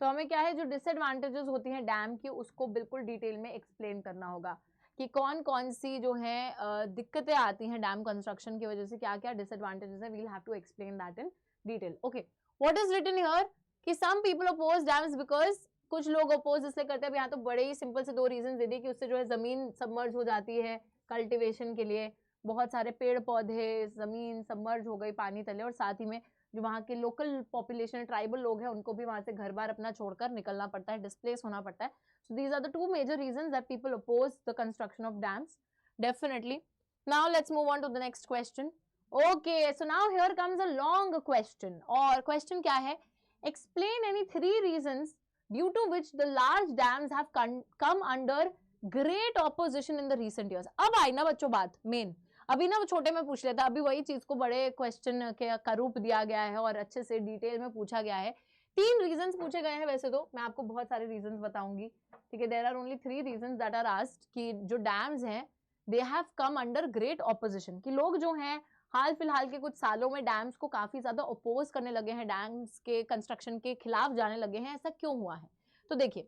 तो हमें क्या है, जो डिसएडवांटेजेस होती हैं डैम की उसको बिल्कुल डिटेल में एक्सप्लेन करना होगा कि कौन कौन सी जो है दिक्कतें आती हैं डैम कंस्ट्रक्शन की वजह से, क्या क्या डिसएडवांटेजेस है। We will have to explain that in detail. Okay, what is written here कि some people oppose dams because, कुछ लोग अपोज इसलिए करते हैं। यहाँ तो बड़े ही सिंपल से 2 रीजन दे दिए कि उससे जो है जमीन सबमर्ज हो जाती है कल्टिवेशन के लिए, बहुत सारे पेड़ पौधे, जमीन सबमर्ज हो गई पानी तले, और साथ ही में जो वहाँ के लोकल पॉपुलेशन ट्राइबल लोग हैं उनको भी वहां से घर बार अपना छोड़कर निकलना पड़ता है, डिस्प्लेस होना पड़ता है। So these are the 2 major reasons that people oppose the construction of dams, definitely. Now let's move on to the next question. Okay, so now here comes a long question, और question क्या है? Explain any 3 reasons due to which the large dams have come under great opposition in the recent years. अब I ना बच्चों बात main, अभी ना वो छोटे में पूछ लेता, अभी वही चीज को बड़े क्वेश्चन के का रूप दिया गया है और अच्छे से डिटेल में पूछा गया है। 3 रीजंस पूछे गए हैं, वैसे तो मैं आपको बहुत सारे रीजंस बताऊंगी, ठीक है। There are only 3 reasons that are asked कि जो डैम्स हैं they have come under great opposition, कि लोग जो हैं हाल फिलहाल के कुछ सालों में डैम्स को काफी ज्यादा अपोज करने लगे हैं, डैम्स के कंस्ट्रक्शन के खिलाफ जाने लगे हैं। ऐसा क्यों हुआ है? तो देखिए,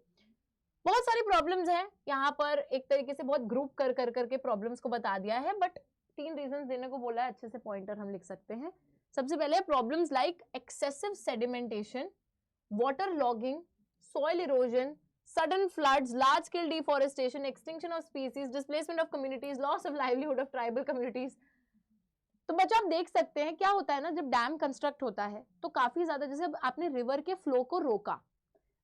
बहुत सारी प्रॉब्लम्स हैं यहाँ पर, एक तरीके से बहुत ग्रुप कर करके प्रॉब्लम्स को बता दिया है, बट 3 रीजंस देने को बोला है, अच्छे से पॉइंटर हम लिख सकते हैं। सबसे पहले problems like excessive sedimentation, water logging, soil erosion, sudden floods, large scale deforestation, extinction of species, displacement of communities, loss of livelihood of tribal communities. तो बच्चों आप देख सकते हैं क्या होता है ना, जब डैम कंस्ट्रक्ट होता है तो काफी ज्यादा, जैसे आपने रिवर के फ्लो को रोका,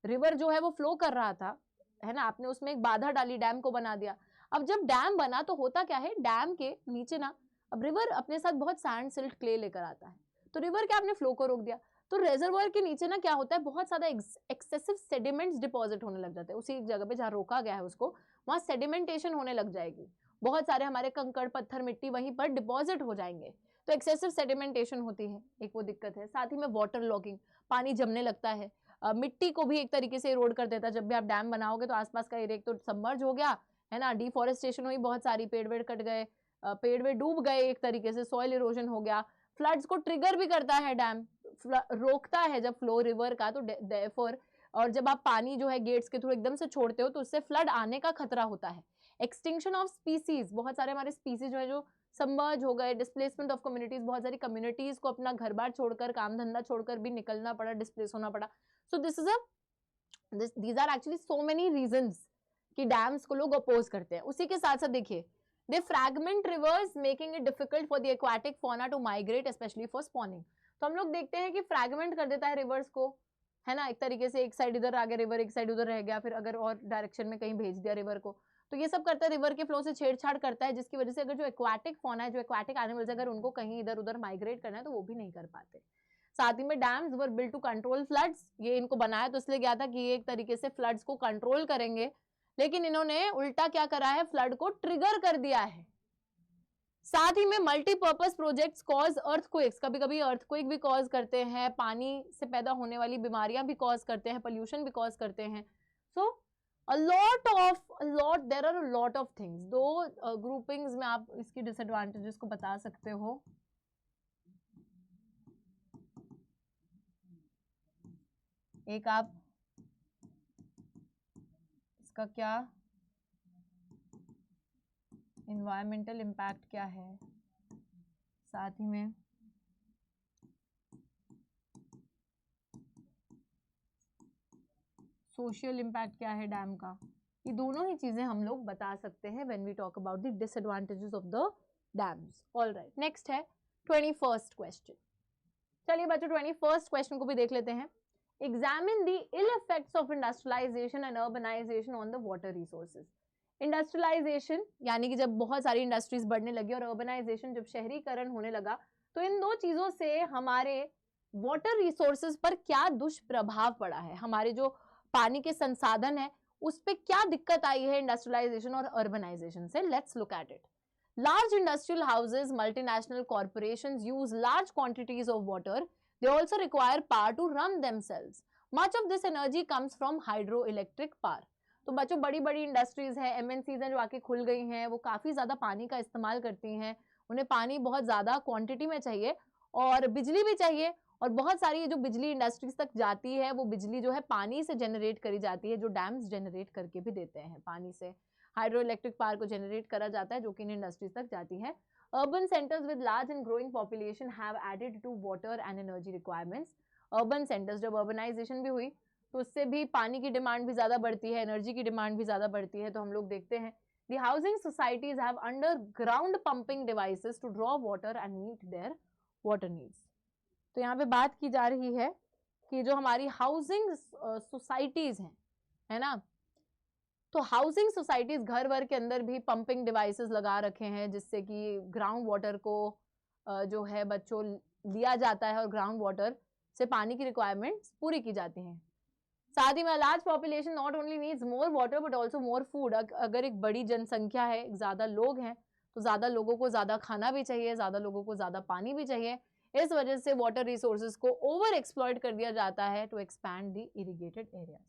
रिवर जो है वो फ्लो कर रहा था, है ना, आपने उसमें एक बाधा डाली, डैम को बना दिया। अब जब डैम बना तो होता क्या है, डैम के नीचे ना, अब रिवर अपने साथ बहुत सैंड, सिल्ट, क्ले लेकर आता है, तो रिवर के आपने फ्लो को रोक दिया, तो रेजर्वायर के नीचे ना क्या होता है, बहुत ज्यादा एक्सेसिव सेडिमेंट्स डिपॉजिट होने लग जाते हैं। उसी जगह पे जहाँ रोका गया है उसको, वहां सेडिमेंटेशन होने लग जाएगी, बहुत सारे हमारे कंकड़, पत्थर, मिट्टी वहीं पर डिपॉजिट हो जाएंगे, तो एक्सेसिव सेडिमेंटेशन होती है, एक वो दिक्कत है। साथ ही में वाटर लॉगिंग, पानी जमने लगता है, मिट्टी को भी एक तरीके से इरोड कर देता है। जब भी आप डैम बनाओगे तो आसपास का एरिया तो सबमर्ज हो गया, है ना, डिफॉरेस्टेशन हुई, बहुत सारी पेड़ वेड़ कट गए, पेड़ वेड़ डूब गए, एक तरीके से सॉइल इरोजन हो गया। फ्लड्स को ट्रिगर भी करता है डैम, रोकता है जब फ्लो रिवर का, तो देयरफॉर, और जब आप पानी जो है गेट्स के थ्रू एकदम से छोड़ते हो तो उससे फ्लड आने का खतरा होता है। एक्सटिंक्शन ऑफ स्पीसीज, बहुत सारे हमारे स्पीसीज जो है जो सबमर्ज हो गए। डिस्प्लेसमेंट ऑफ कम्युनिटीज, बहुत सारी कम्युनिटीज को अपना घर बार छोड़कर, काम धंधा छोड़कर भी निकलना पड़ा, डिस्प्लेस होना पड़ा। सो these are actually so many reasons कि डैम्स को लोग अपोज करते हैं। उसी के साथ साथ देखिए, they fragment rivers making it difficult for the aquatic fauna to migrate especially for spawning। तो हम लोग देखते हैं कि फ्रैगमेंट कर देता है रिवर्स को, है ना, एक तरीके से एक साइड इधर आ गया रिवर, एक साइड उधर रह गया, फिर अगर और डायरेक्शन में कहीं भेज दिया रिवर को, तो ये सब करता है, रिवर के फ्लो से छेड़छाड़ करता है, जिसकी वजह से अगर जो एक्वाटिक फौना है, जो एक्वाटिक एनिमल्स, अगर उनको कहीं इधर उधर माइग्रेट करना है तो वो भी नहीं कर पाते। साथ ही में dams were built to control floods, ये इनको बनाया तो इसलिए गया था कि ये एक तरीके से फ्लड्स को कंट्रोल करेंगे, लेकिन इन्होंने उल्टा क्या करा है, फ्लड को ट्रिगर कर दिया है। साथ ही में मल्टीपर्पज प्रोजेक्ट्स कॉज अर्थक्वेक्स, कभी कभी अर्थक्वेक भी कॉज करते हैं, पानी से पैदा होने वाली बीमारियां भी कॉज करते हैं, पोल्यूशन भी कॉज करते हैं। So there are a lot of things. दो ग्रुपिंग्स में आप इसकी डिसएडवांटेजेस को बता सकते हो। एक आप इसका क्या इन्वायरमेंटल इम्पैक्ट क्या है, साथ ही में सोशल इम्पैक्ट क्या है डैम का, ये दोनों ही चीजें हम लोग बता सकते हैं when we talk about the disadvantages of the dams. Alright, next है 21st क्वेश्चन। चलिए बच्चों 21st क्वेश्चन को भी देख लेते हैं। Examine the ill effects of industrialisation and urbanisation on the water resources. Industrialisation यानी कि जब बहुत सारी इंडस्ट्रीज बढ़ने लगी, और अर्बनाइजेशन जब शहरीकरण होने लगा, तो इन दो चीजों से हमारे वाटर रिसोर्सेज पर क्या दुष्प्रभाव पड़ा है, हमारे जो पानी के संसाधन है उस पर क्या दिक्कत आई है इंडस्ट्रियलाइजेशन और अर्बनाइजेशन से। Let's look at it. Large industrial houses, multinational corporations use large quantities of water. They also require power to run themselves. Much of this energy comes from hydroelectric power. तो बच्चों बड़ी बड़ी industries है, MNCs हैं जो आके खुल गई हैं, वो काफी ज्यादा पानी का इस्तेमाल करती हैं, उन्हें पानी बहुत ज्यादा क्वांटिटी में चाहिए और बिजली भी चाहिए, और बहुत सारी जो बिजली इंडस्ट्रीज तक जाती है वो बिजली जो है पानी से जनरेट करी जाती है, जो डैम्स जनरेट करके भी देते हैं, पानी से हाइड्रो इलेक्ट्रिक पावर को जनरेट करा जाता है जो कि इन इंडस्ट्रीज तक जाती है। Urban centres with large and growing population have added to water and energy requirements. Urban centres, जब अर्बनाइजेशन भी हुई तो उससे भी पानी की डिमांड भी ज्यादा बढ़ती है, एनर्जी की डिमांड भी ज्यादा बढ़ती है। तो हम लोग देखते हैं the housing societies have underground pumping devices to draw water and meet their water needs. तो यहाँ पे बात की जा रही है कि जो हमारी हाउसिंग सोसाइटीज हैं, है ना, तो हाउसिंग सोसाइटीज घर वर के अंदर भी पंपिंग डिवाइसेस लगा रखे हैं, जिससे कि ग्राउंड वाटर को जो है बच्चों लिया जाता है और ग्राउंड वाटर से पानी की रिक्वायरमेंट्स पूरी की जाती हैं। साथ ही में large population not only needs more water but also more food. अगर एक बड़ी जनसंख्या है, ज्यादा लोग हैं, तो ज्यादा लोगों को ज्यादा खाना भी चाहिए, ज्यादा लोगों को ज्यादा पानी भी चाहिए। इस वजह से वाटर रिसोर्सेज को ओवर एक्सप्लॉइट कर दिया जाता है to expand the irrigated areas.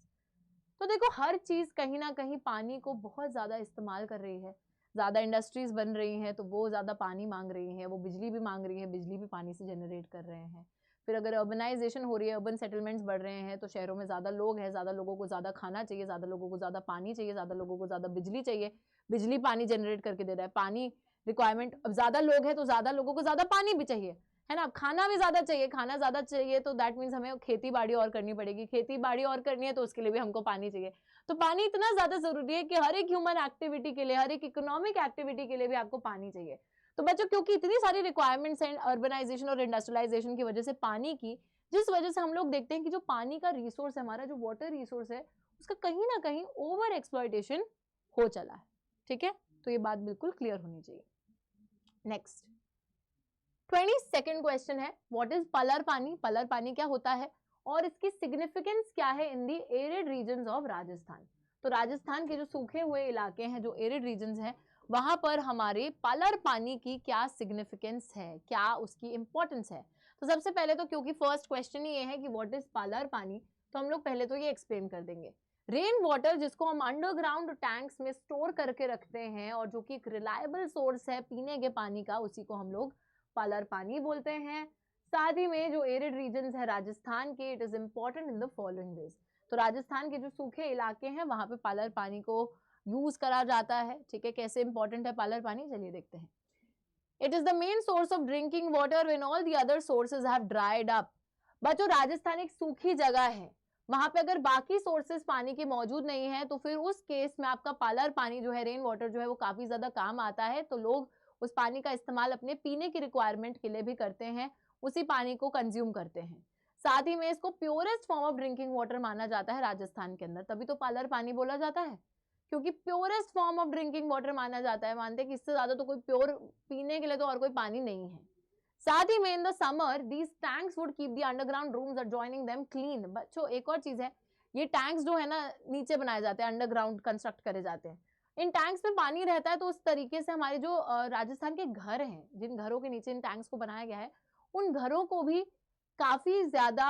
तो देखो हर चीज कहीं ना कहीं पानी को बहुत ज्यादा इस्तेमाल कर रही है, ज्यादा इंडस्ट्रीज बन रही हैं तो वो ज्यादा पानी मांग रही हैं, वो बिजली भी मांग रही है, बिजली भी पानी से जनरेट कर रहे हैं। फिर अगर अर्बनाइजेशन हो रही है, अर्बन सेटलमेंट्स बढ़ रहे हैं, तो शहरों में ज्यादा लोग हैं, ज्यादा लोगों को ज्यादा खाना चाहिए, ज्यादा लोगों को ज्यादा पानी चाहिए, ज्यादा लोगों को ज्यादा बिजली चाहिए, बिजली पानी जनरेट करके दे रहा है, पानी रिक्वायरमेंट, अब ज्यादा लोग हैं तो ज्यादा लोगों को ज्यादा पानी भी चाहिए, है ना। खाना भी ज्यादा चाहिए, खाना ज्यादा चाहिए तो दैट मीन्स हमें खेती बाड़ी और करनी पड़ेगी, खेती बाड़ी और करनी है तो उसके लिए भी हमको पानी चाहिए। तो पानी इतना ज्यादा जरूरी है कि हर एक ह्यूमन एक्टिविटी के लिए, हर एक इकोनॉमिक एक्टिविटी के लिए भी आपको पानी चाहिए। तो बच्चों क्योंकि इतनी सारी रिक्वायरमेंट्स हैं अर्बनाइजेशन और इंडस्ट्रियलाइजेशन की वजह से पानी की, जिस वजह से हम लोग देखते हैं कि जो पानी का रिसोर्स है, हमारा जो वाटर रिसोर्स है, उसका कहीं ना कहीं ओवर एक्सप्लॉयटेशन हो चला है। ठीक है, तो ये बात बिल्कुल क्लियर होनी चाहिए। नेक्स्ट 22nd क्वेश्चन है, व्हाट इज पलर पानी? पलर पानी क्या होता है और इसकी सिग्निफिकेंस क्या है इन दी एरिड रीजन्स ऑफ राजस्थान? तो राजस्थान के जो सूखे हुए इलाके हैं, जो एरिड रीजन्स हैं, वहां पर हमारे पलर पानी की क्या सिग्निफिकेंस है, क्या उसकी इंपॉर्टेंस है? तो सबसे पहले तो क्योंकि फर्स्ट क्वेश्चन ही ये है कि व्हाट इज पलर पानी, तो हम लोग पहले तो ये एक्सप्लेन कर देंगे। रेन वाटर जिसको हम अंडरग्राउंड टैंक्स में स्टोर करके रखते हैं और जो कि एक रिलायबल सोर्स है पीने के पानी का, उसी को हम लोग पलर पानी बोलते हैं। साथ ही में जो एरिड रीजन्स है राजस्थान के, it is important in the following veg. तो राजस्थान के जो सूखे इलाके हैं वहां पे पलर पानी को यूज करा जाता है। ठीक है, कैसे इंपॉर्टेंट है पलर पानी, चलिए देखते हैं। It is the main source of drinking water when all the other sources have dried up. बच्चों राजस्थान एक सूखी जगह है, वहां पे अगर बाकी सोर्सेज पानी के मौजूद नहीं है तो फिर उस केस में आपका पलर पानी जो है, रेन वाटर जो है, वो काफी ज्यादा काम आता है। तो लोग उस पानी का इस्तेमाल अपने पीने की रिक्वायरमेंट के लिए भी करते हैं, उसी पानी को कंज्यूम करते हैं। साथ ही में इसको purest form of drinking water माना जाता है राजस्थान के अंदर, तभी तो पलर पानी बोला जाता है, क्योंकि purest form of drinking water माना जाता है। मानते हैं कि इससे ज्यादा तो कोई प्योर पीने के लिए तो और कोई पानी नहीं है। साथ ही में in the summer these tanks would keep the underground rooms adjoining them clean. बच्चों एक और चीज है, ये टैंक्स जो है ना नीचे बनाए जाते हैं, अंडरग्राउंड कंस्ट्रक्ट करे जाते हैं। इन टैंक्स में पानी रहता है तो उस तरीके से हमारे जो राजस्थान के घर हैं, जिन घरों के नीचे इन टैंक्स को बनाया गया है, उन घरों को भी काफी ज्यादा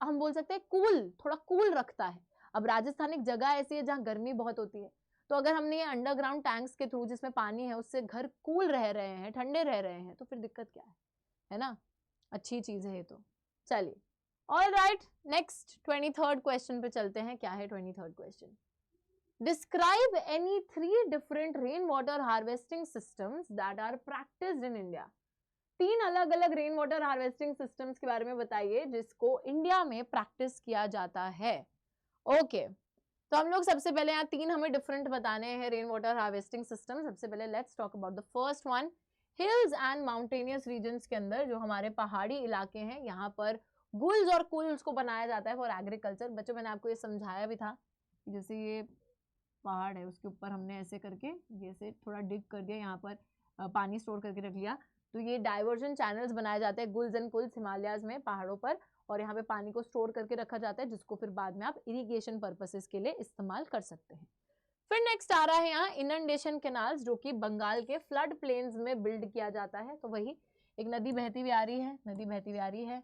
हम बोल सकते हैं कूल, थोड़ा कूल रखता है। अब राजस्थान एक जगह ऐसी है जहाँ गर्मी बहुत होती है, तो अगर हमने ये अंडरग्राउंड टैंक्स के थ्रू जिसमें पानी है उससे घर कूल रह रहे हैं, ठंडे रह रहे हैं, तो फिर दिक्कत क्या है ना। अच्छी चीज है ये तो। चलिए all right, next 23rd question पे चलते हैं। क्या है 23rd question? Describe any 3 different rain water harvesting systems that are practised in India. 3 अलग अलग रेन वाटर हार्वेस्टिंग सिस्टम्स के बारे में बताइए जिसको इंडिया में प्रैक्टिस किया जाता है। ओके, तो हम लोग सबसे पहले यहाँ 3 हमें डिफरेंट बताने हैं रेन वाटर हार्वेस्टिंग सिस्टम। सबसे पहले let's talk about the first one. Hills and mountainous regions के अंदर जो हमारे पहाड़ी इलाके हैं, यहाँ पर गुल्स और कुल्स को बनाया जाता है फॉर एग्रीकल्चर। बच्चों मैंने आपको ये समझाया भी था, जैसे ये पहाड़ है उसके ऊपर हमने ऐसे करके ये से थोड़ा डिग कर दिया, यहाँ पर पानी स्टोर करके रख लिया, तो ये डाइवर्जन चैनल्स बनाए जाते हैं गुल्स एंड कुल्स हिमालयाज में, पहाड़ों पर, और यहाँ पे पानी को स्टोर करके रखा जाता है जिसको फिर बाद में आप इरिगेशन पर्पसेस के लिए इस्तेमाल कर सकते हैं। फिर नेक्स्ट आ रहा है यहाँ इनंडेशन कैनाल्स, जो कि बंगाल के फ्लड प्लेन्स में बिल्ड किया जाता है। तो वही एक नदी बहती हुई आ रही है, नदी बहती हुई आ रही है,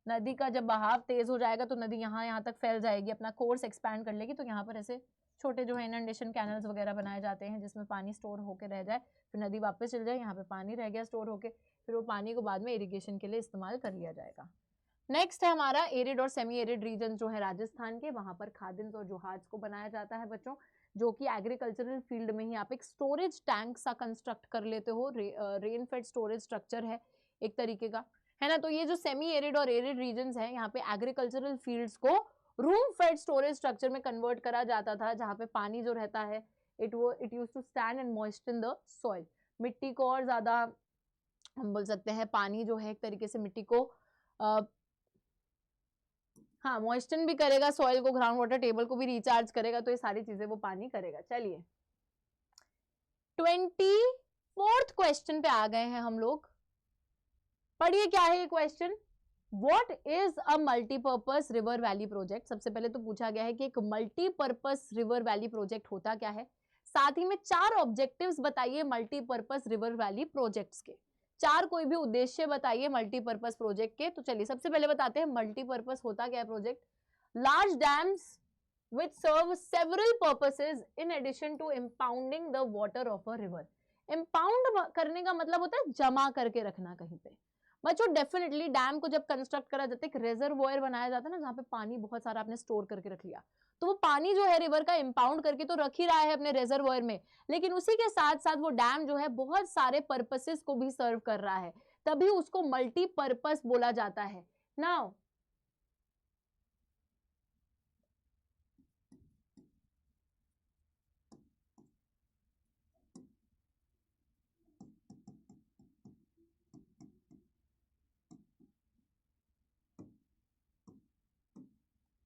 नदी का जब बहाव तेज हो जाएगा तो नदी यहाँ तक फैल जाएगी, अपना कोर्स एक्सपैंड कर लेगी, तो यहाँ पर ऐसे छोटे जो है इनंडेशन कैनल्स वगैरह बनाए जाते हैं जिसमें पानी स्टोर होकर रह जाए, फिर नदी वापस चल जाए, यहाँ पे पानी रह गया स्टोर होके, फिर वो पानी को बाद में इरिगेशन के लिए इस्तेमाल कर लिया जाएगा। नेक्स्ट है हमारा एरिड और सेमी एरिड रीजन जो है राजस्थान के, वहां पर खादिन्स और जोहाज को बनाया जाता है बच्चों, जो कि एग्रीकल्चरल फील्ड में ही आप एक स्टोरेज टैंक सा कंस्ट्रक्ट कर लेते हो। रेन फेड स्टोरेज स्ट्रक्चर है एक तरीके का, है ना। तो ये जो सेमी एरिड और एरिड रीजन्स हैं, यहाँ पे एग्रीकल्चरल फील्ड्स को रूम फेड स्टोरेज स्ट्रक्चर में कन्वर्ट करा जाता था, जहाँ पे पानी जो रहता है it use to stand and moisten the soil. मिट्टी को और ज्यादा हम बोल सकते हैं, पानी जो है एक तरीके से मिट्टी को हाँ मॉइस्चन भी करेगा, सॉइल को, ग्राउंड वाटर टेबल को भी रिचार्ज करेगा, तो ये सारी चीजें वो पानी करेगा। चलिए 24th क्वेश्चन पे आ गए हैं हम लोग। पढ़िए क्या है ये question. What is a multipurpose river valley project? सबसे पहले तो पूछा गया है कि एक मल्टीपर्पज रिवर वैली प्रोजेक्ट होता क्या है। साथ ही में 4 ऑब्जेक्टिव्स बताइए मल्टीपर्पज रिवर वैली प्रोजेक्ट्स के, 4 कोई भी उद्देश्य बताइए मल्टीपर्पज प्रोजेक्ट के। तो चलिए सबसे पहले बताते हैं मल्टीपर्पज होता क्या है project. Large dams which serve several purposes in addition to impounding the water of a river। impound करने का मतलब होता है जमा करके रखना कहीं पे। बच्चों डेफिनेटली डैम को जब कंस्ट्रक्ट करा जाता है, एक रिजर्वॉयर बनाया जाता है ना, जहाँ पे पानी बहुत सारा आपने स्टोर करके रख लिया, तो वो पानी जो है रिवर का इंपाउंड करके तो रख ही रहा है अपने रिजर्वॉयर में, लेकिन उसी के साथ साथ वो डैम जो है बहुत सारे पर्पसेस को भी सर्व कर रहा है। तभी उसको मल्टीपर्पस बोला जाता है। नाउ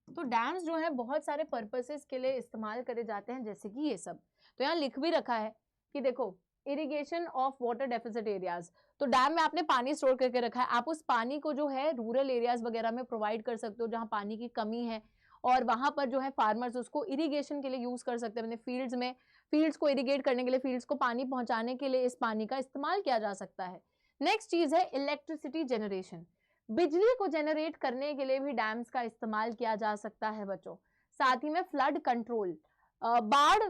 तो डैम्स जो है बहुत सारे पर्पसेस के लिए इस्तेमाल करे जाते हैं, जैसे कि ये सब। तो यहाँ लिख भी रखा है कि देखो, irrigation of water deficit areas, तो डैम में आपने पानी स्टोर करके रखा है, आप उस पानी को जो है रूरल एरियाज वगैरह में प्रोवाइड कर सकते हो जहाँ पानी की कमी है, और वहां पर जो है फार्मर्स उसको इरिगेशन के लिए यूज कर सकते हैं अपने फील्ड्स में, फील्ड्स को इरिगेट करने के लिए, फील्ड्स को पानी पहुंचाने के लिए इस पानी का इस्तेमाल किया जा सकता है। नेक्स्ट चीज है इलेक्ट्रिसिटी जनरेशन, बिजली को जनरेट करने के लिए भी डैम्स का इस्तेमाल किया जा सकता है बच्चों। साथ ही में फ्लड कंट्रोल, बाढ़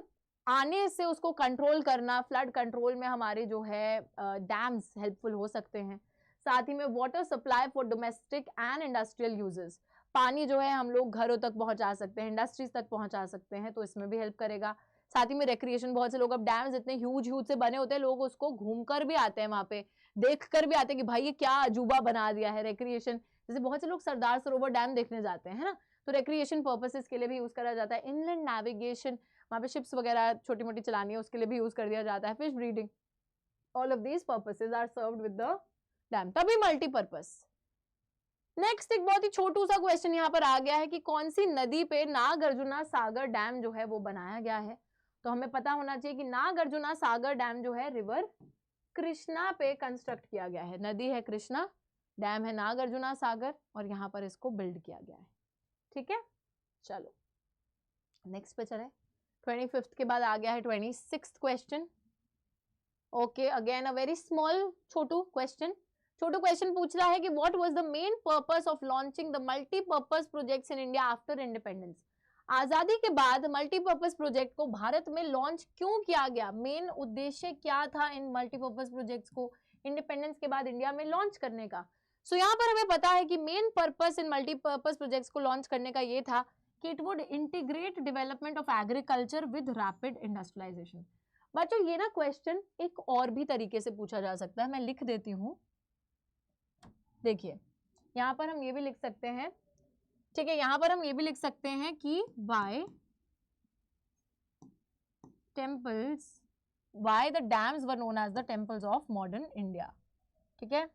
आने से उसको कंट्रोल करना, फ्लड कंट्रोल में हमारे जो है डैम्स हेल्पफुल हो सकते हैं। साथ ही में water supply for domestic and industrial uses, पानी जो है हम लोग घरों तक पहुंचा सकते हैं, इंडस्ट्रीज तक पहुंचा सकते हैं, तो इसमें भी हेल्प करेगा। साथ ही में रिक्रिएशन, बहुत से लोग, अब डैम्स इतने ह्यूज ह्यूज से बने होते हैं, लोग उसको घूमकर भी आते हैं, वहां पे देख कर भी आते हैं कि भाई ये क्या अजूबा बना दिया है। रिक्रिएशन, जैसे बहुत से लोग सरदार सरोवर डैम देखने जाते हैं, है ना, तो रिक्रिएशन पर्पसेस के लिए भी यूज करा जाता है। इनलैंड नेविगेशन, वहां पे शिप्स वगैरह छोटी मोटी चलानी है, उसके लिए भी यूज कर दिया जाता है। Fish breeding, all of these purposes are served with the dam, तभी मल्टीपर्पस। नेक्स्ट एक बहुत ही छोटू सा क्वेश्चन यहाँ पर आ गया है कि कौन सी नदी पे नागार्जुना सागर डैम जो है वो बनाया गया है। तो हमें पता होना चाहिए कि नागार्जुना सागर डैम जो है रिवर कृष्णा पे कंस्ट्रक्ट किया गया है। नदी है कृष्णा, डैम है नागार्जुना सागर, और यहाँ पर इसको बिल्ड किया गया है। ठीक है, चलो नेक्स्ट पे चले। 25th के बाद आ गया है 26th question. Okay, again a very small Chhotu question. Chhotu question पूछ रहा है कि what was the main purpose of launching the multipurpose projects in India after independence. आजादी के बाद मल्टीपर्पज प्रोजेक्ट को भारत में लॉन्च क्यों किया गया, मेन उद्देश्य क्या था इन मल्टीपर्पज प्रोजेक्ट्स को इंडिपेंडेंस के बाद इंडिया में लॉन्च करने का। सो यहाँ पर हमें पता है कि main purpose in multipurpose projects को लॉन्च करने का ये था कि it would integrate development of agriculture with rapid industrialisation. बच्चों ये ना क्वेश्चन एक और भी तरीके से पूछा जा सकता है, मैं लिख देती हूँ। देखिए यहाँ पर हम ये भी लिख सकते हैं, ठीक है, यहाँ पर हम ये भी लिख सकते हैं कि why the dams were known as the temples of modern India। ठीक है,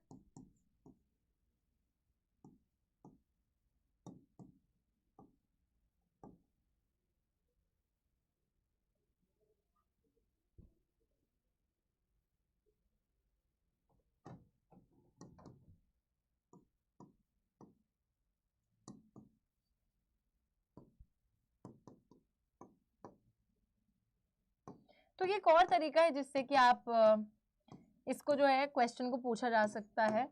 तो ये एक और तरीका है जिससे कि आप इसको जो है क्वेश्चन को पूछा जा सकता है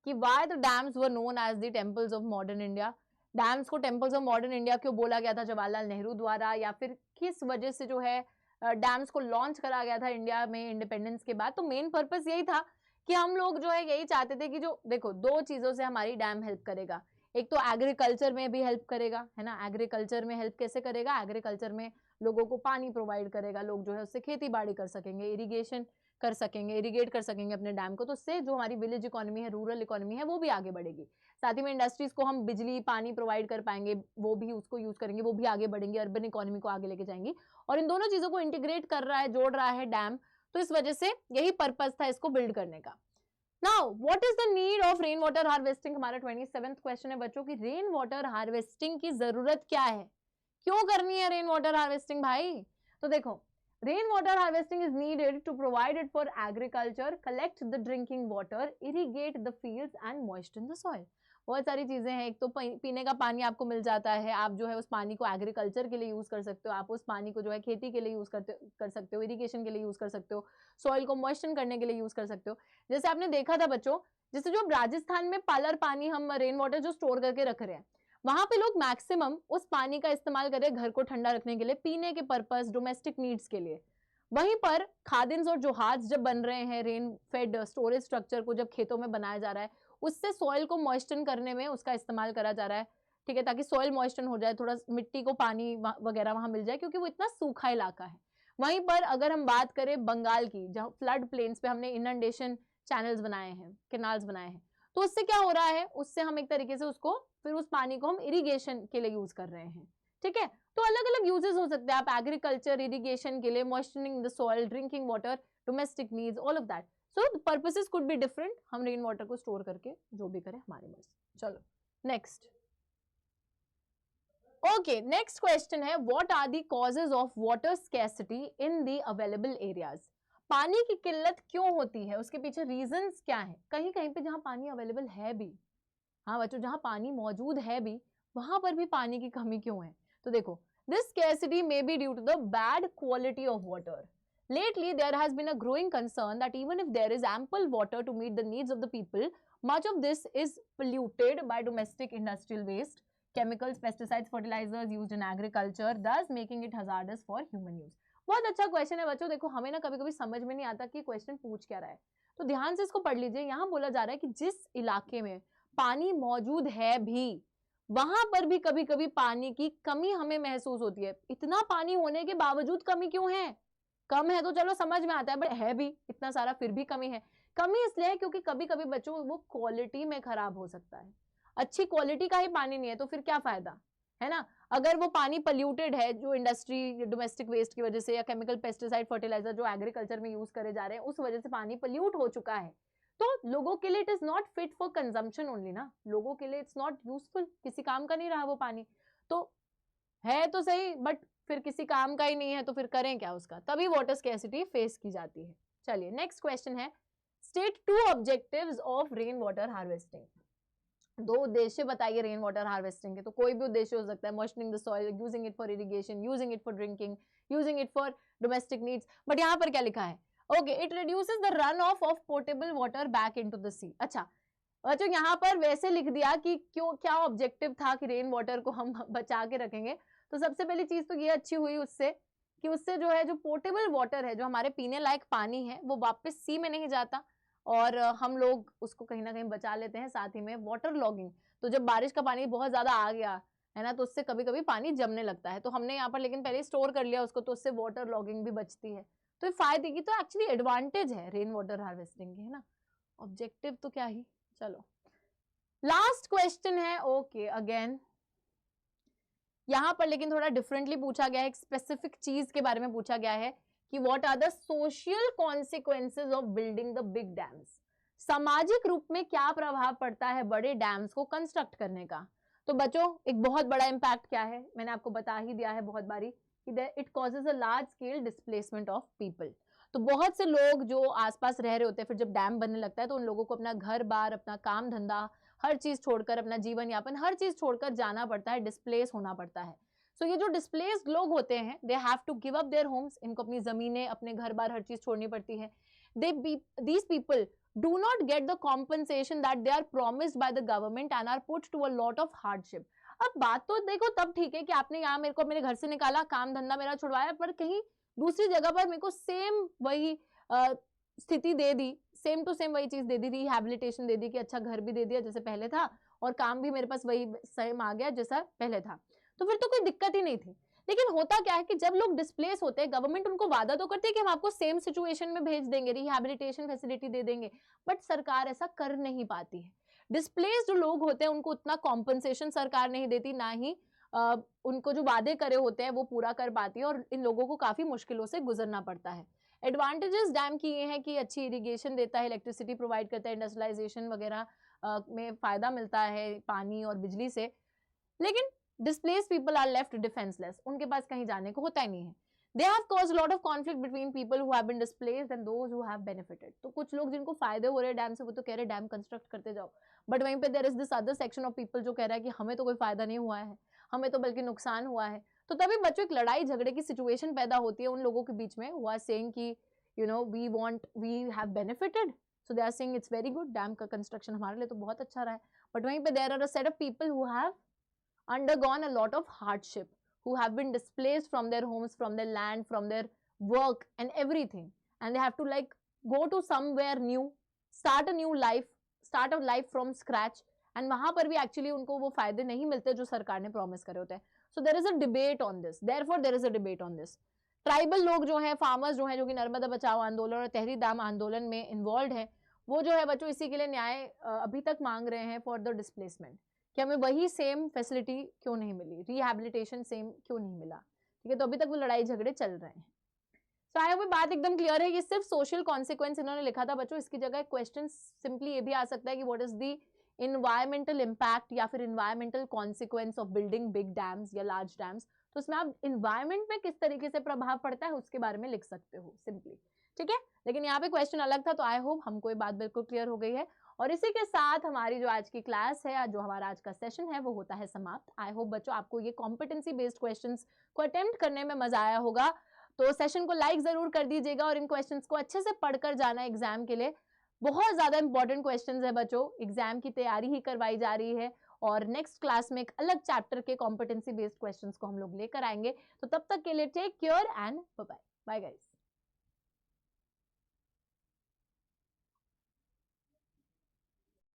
कि why the dams were known as the temples of modern India। Dams को टेम्पल्स ऑफ मॉडर्न इंडिया क्यों बोला गया था जवाहरलाल नेहरू द्वारा, या फिर किस वजह से जो है डैम्स को लॉन्च करा गया था इंडिया में इंडिपेंडेंस के बाद। तो मेन पर्पस यही था कि हम लोग जो है यही चाहते थे कि जो देखो दो चीजों से हमारी डैम हेल्प करेगा, एक तो एग्रीकल्चर में भी हेल्प करेगा, है ना, एग्रीकल्चर में हेल्प कैसे करेगा, एग्रीकल्चर में लोगों को पानी प्रोवाइड करेगा, लोग जो है उससे खेती बाड़ी कर सकेंगे, इरिगेशन कर सकेंगे, इरिगेट कर सकेंगे अपने डैम को, तो उससे जो हमारी विलेज इकोनॉमी है, रूरल इकोनॉमी है, वो भी आगे बढ़ेगी। साथ ही में इंडस्ट्रीज को हम बिजली पानी प्रोवाइड कर पाएंगे, वो भी उसको यूज करेंगे, वो भी आगे बढ़ेंगे, अर्बन इकोनॉमी को आगे लेके जाएंगी, और इन दोनों चीजों को इंटीग्रेट कर रहा है, जोड़ रहा है डैम। तो इस वजह से यही पर्पज था इसको बिल्ड करने का। Now what is the need of rain water harvesting, हमारा 27th क्वेश्चन है बच्चों की रेन वाटर हार्वेस्टिंग की जरूरत क्या है, क्यों करनी है रेन वाटर हार्वेस्टिंग भाई। तो देखो, rain water harvesting is needed to provide it for agriculture, collect the drinking water, irrigate the fields and moisture the soil. बहुत सारी चीजें हैं, एक तो पीने का पानी आपको मिल जाता है, आप जो है उस पानी को एग्रीकल्चर के लिए यूज कर सकते हो, आप उस पानी को जो है खेती के लिए यूज कर सकते हो, इरिगेशन के लिए यूज कर सकते हो, सॉइल को मॉइस्चर करने के लिए यूज कर सकते हो। जैसे आपने देखा था बच्चों, जैसे जो राजस्थान में पालर पानी हम रेन वाटर जो स्टोर करके रख रहे हैं, वहां पे लोग मैक्सिमम उस पानी का इस्तेमाल कर रहे हैं घर को ठंडा रखने के लिए, पीने के पर्पस, डोमेस्टिक नीड्स के लिए। वहीं पर खादिन्स और जोहाज जब बन रहे हैं, रेन फेड स्टोरेज स्ट्रक्चर को जब खेतों में बनाया जा रहा है, उससे सॉइल को मॉइस्चर करने में उसका इस्तेमाल करा जा रहा है, ठीक है, ताकि सॉइल मॉइस्चर हो जाए, थोड़ा मिट्टी को पानी वगैरह वहां मिल जाए, क्योंकि वो इतना सूखा इलाका है। वहीं पर अगर हम बात करें बंगाल की, जहाँ फ्लड प्लेन्स पे हमने इनंडेशन चैनल्स बनाए हैं, कैनाल्स बनाए हैं, तो उससे क्या हो रहा है, उससे हम एक तरीके से उसको फिर उस पानी को हम इरिगेशन के लिए यूज कर रहे हैं, ठीक है। तो अलग अलग यूजेस हो सकते हैं, आप एग्रीकल्चर, इरिगेशन के लिए, moisturising the soil, drinking water, domestic needs, all of that. So purposes could be different, हम रेन वाटर को स्टोर करके जो भी करें हमारी मर्जी। चलो नेक्स्ट। ओके, नेक्स्ट क्वेश्चन है, what are the causes of water scarcity in the available areas. पानी की किल्लत क्यों होती है, उसके पीछे रीजंस क्या है। कहीं कहीं पे जहां पानी अवेलेबल है भी, हाँ बच्चों, जहां पानी मौजूद है भी, वहां पर भी पानी की कमी क्यों है। तो देखो, this scarcity may be due to the bad quality of water. Lately, there has been a growing concern that even if there is ample water to meet the needs of the people, much of this is polluted by domestic industrial waste, chemicals, pesticides, fertilizers used in agriculture, thus making it hazardous for human use. बहुत अच्छा question है बच्चों। देखो, हमें ना कभी कभी समझ में नहीं आता कि क्वेश्चन पूछ क्या रहा है, तो ध्यान से इसको पढ़ लीजिए। यहाँ बोला जा रहा है कि जिस इलाके में पानी मौजूद है भी, वहां पर भी कभी कभी पानी की कमी हमें महसूस होती है। इतना पानी होने के बावजूद कमी क्यों है? कम है तो चलो समझ में आता है, बट है भी इतना सारा फिर भी कमी है। कमी इसलिए है क्योंकि कभी कभी बच्चों वो क्वालिटी में खराब हो सकता है। अच्छी क्वालिटी का ही पानी नहीं है तो फिर क्या फायदा, है ना। अगर वो पानी पल्यूटेड है, जो इंडस्ट्री डोमेस्टिक वेस्ट की वजह से या केमिकल पेस्टिसाइड फर्टिलाइजर जो एग्रीकल्चर में यूज करे जा रहे हैं उस वजह से पानी पल्यूट हो चुका है, तो लोगों के लिए it is not fit for consumption only ना, लोगों के लिए इट्स नॉट यूजफुल, किसी काम का नहीं रहा वो पानी। तो है तो सही, बट फिर किसी काम का ही नहीं है तो फिर करें क्या उसका, तभी वाटर स्कैर्सिटी फेस की जाती है। चलिए नेक्स्ट क्वेश्चन है, state 2 objectives of rain water harvesting. 2 उद्देश्य बताइए रेन वाटर हार्वेस्टिंग के। तो कोई भी उद्देश्य हो सकता है, moisturising the soil, using it for irrigation, using it for drinking, using it for domestic needs, but यहाँ पर क्या लिखा है, okay, it reduces the run off portable water back into the sea. अच्छा बच्चों, यहाँ पर वैसे लिख दिया कि क्यों, क्या ऑब्जेक्टिव था कि रेन वाटर को हम बचा के रखेंगे। तो सबसे पहली चीज तो ये अच्छी हुई उससे कि उससे जो है, जो पोर्टेबल वाटर है, जो हमारे पीने लायक पानी है, वो वापस सी में नहीं जाता और हम लोग उसको कहीं ना कहीं बचा लेते हैं। साथ ही में वाटर लॉगिंग, तो जब बारिश का पानी बहुत ज्यादा आ गया है ना, तो उससे कभी कभी पानी जमने लगता है, तो हमने यहाँ पर लेकिन पहले स्टोर कर लिया उसको, तो उससे वाटर लॉगिंग भी बचती है। तो फायदे की तो एक्चुअली एडवांटेज है रेन वाटर हार्वेस्टिंग की, है ना। ऑब्जेक्टिव तो क्या ही। चलो लास्ट क्वेश्चन है, ओके अगेन यहां पर लेकिन थोड़ा डिफरेंटली पूछा गया है, एक स्पेसिफिक चीज के बारे में पूछा गया है कि what are the social consequences of building the big dams. सामाजिक रूप में क्या प्रभाव पड़ता है बड़े डैम्स को कंस्ट्रक्ट करने का। तो बच्चों, एक बहुत बड़ा इंपैक्ट क्या है, मैंने आपको बता ही दिया है बहुत बारी कि it causes a large scale displacement of people. तो बहुत से लोग जो आसपास रह रहे होते हैं, फिर जब डैम बनने लगता है तो उन लोगों को अपना घर बार, अपना काम धंधा, हर चीज छोड़कर, अपना जीवन यापन हर चीज छोड़कर जाना पड़ता है, डिस्प्लेस होना पड़ता है। सो ये जो डिस्प्लेस्ड लोग होते हैं, they have to give up their homes, इनको अपनी जमीनें, अपने घर बार, हर चीज छोड़नी पड़ती है। These people do not get the compensation that they are promised by the government and are put to a lot of hardship. अब बात तो देखो तब ठीक है कि आपने यहाँ मेरे को मेरे घर से निकाला, काम धंधा मेरा छुड़वाया, पर कहीं दूसरी जगह पर मेरे को सेम वही स्थिति दे दी, सेम टू सेम वही चीज दे दी, रिहैबिलिटेशन दे दी कि अच्छा घर भी दे दिया जैसे पहले था और काम भी मेरे पास वही सेम आ गया जैसा पहले था, तो फिर तो कोई दिक्कत ही नहीं थी। लेकिन होता क्या है कि जब लोग डिस्प्लेस होते हैं, गवर्नमेंट उनको वादा तो करती है कि हम आपको सेम सिचुएशन में भेज देंगे, रिहैबिलिटेशन फैसिलिटी दे देंगे, बट सरकार ऐसा कर नहीं पाती है। डिस्प्लेस जो लोग होते हैं उनको उतना कॉम्पनसेशन सरकार नहीं देती, ना ही उनको जो वादे करे होते हैं वो पूरा कर पाती है, और इन लोगों को काफी मुश्किलों से गुजरना पड़ता है। एडवांटेजेस डैम की ये है कि अच्छी इरिगेशन देता है, इलेक्ट्रिसिटी प्रोवाइड करता है, इंडस्ट्रियलाइजेशन वगैरह में फायदा मिलता है पानी और बिजली से। लेकिन displaced people are left defenceless, उनके पास कहीं जाने को होता ही नहीं है। They have caused a lot of conflict between people who have been displaced and those who have benefited. तो कुछ लोग जिनको फायदे हो रहे हैं डैम से, वो तो कह रहे हैं डैम कंस्ट्रक्ट करते जाओ, बट वहीं पे there is this other section of people जो कह रहा है कि हमें तो कोई फायदा नहीं हुआ है, हमें तो बल्कि नुकसान हुआ है। तो तभी बच्चों एक लड़ाई झगड़े की सिचुएशन पैदा होती है उन लोगों के बीच में, who are saying कि we have benefited, so they are saying it's very good, dam का कंस्ट्रक्शन हमारे लिए तो बहुत अच्छा रहा है, बट वहीं पे there are a set of people who have undergone a lot of hardship, who have been displaced from their homes, from their land, from their work and everything, and they have to like go to somewhere new, start a new life, start a life from scratch, and वहां पर भी actually उनको वो फायदे नहीं मिलते जो सरकार ने प्रॉमिस करे होते हैं। So there is a debate on this, therefore there is a debate on this. Tribal लोग जो है, फार्मर्स जो है, जो कि नर्मदा बचाओ आंदोलन और तहरी दाम आंदोलन में इन्वॉल्व है, वो जो है बच्चों इसी के लिए न्याय अभी तक मांग रहे हैं फॉर द डिस्प्लेसमेंट, कि हमें वही सेम फैसिलिटी क्यों नहीं मिली, रिहैबिलिटेशन सेम क्यों नहीं मिला। ठीक है, तो अभी तक वो लड़ाई झगड़े चल रहे हैं। तो आई होप बात एकदम क्लियर है। ये सिर्फ सोशल कॉन्सिक्वेंस इन्होंने लिखा था बच्चों, इसकी जगह क्वेश्चन सिंपली ये भी आ सकता है कि what is the environmental impact या फिर environmental consequence of building big dams या लार्ज डैम्स। तो उसमें आप इन्वायरमेंट में किस तरीके से प्रभाव पड़ता है उसके बारे में लिख सकते हो सिंपली। ठीक है, लेकिन यहाँ पे क्वेश्चन अलग था, तो आई होप हमको ये बात बिल्कुल क्लियर हो गई है। और इसी के साथ हमारी जो आज की क्लास है, जो हमारा आज का सेशन है, वो होता है समाप्त। आई होप बच्चों आपको ये कॉम्पिटेंसी बेस्ड क्वेश्चंस को अटेम्प्ट करने में मजा आया होगा। तो सेशन को लाइक जरूर कर दीजिएगा और इन क्वेश्चंस को अच्छे से पढ़कर जाना एग्जाम के लिए। बहुत ज्यादा इंपॉर्टेंट क्वेश्चंस है बच्चों, एग्जाम की तैयारी ही करवाई जा रही है। और नेक्स्ट क्लास में एक अलग चैप्टर के कॉम्पिटेंसी बेस्ड क्वेश्चंस को हम लोग लेकर आएंगे। तो तब तक के लिए take care and bye bye. Bye guys.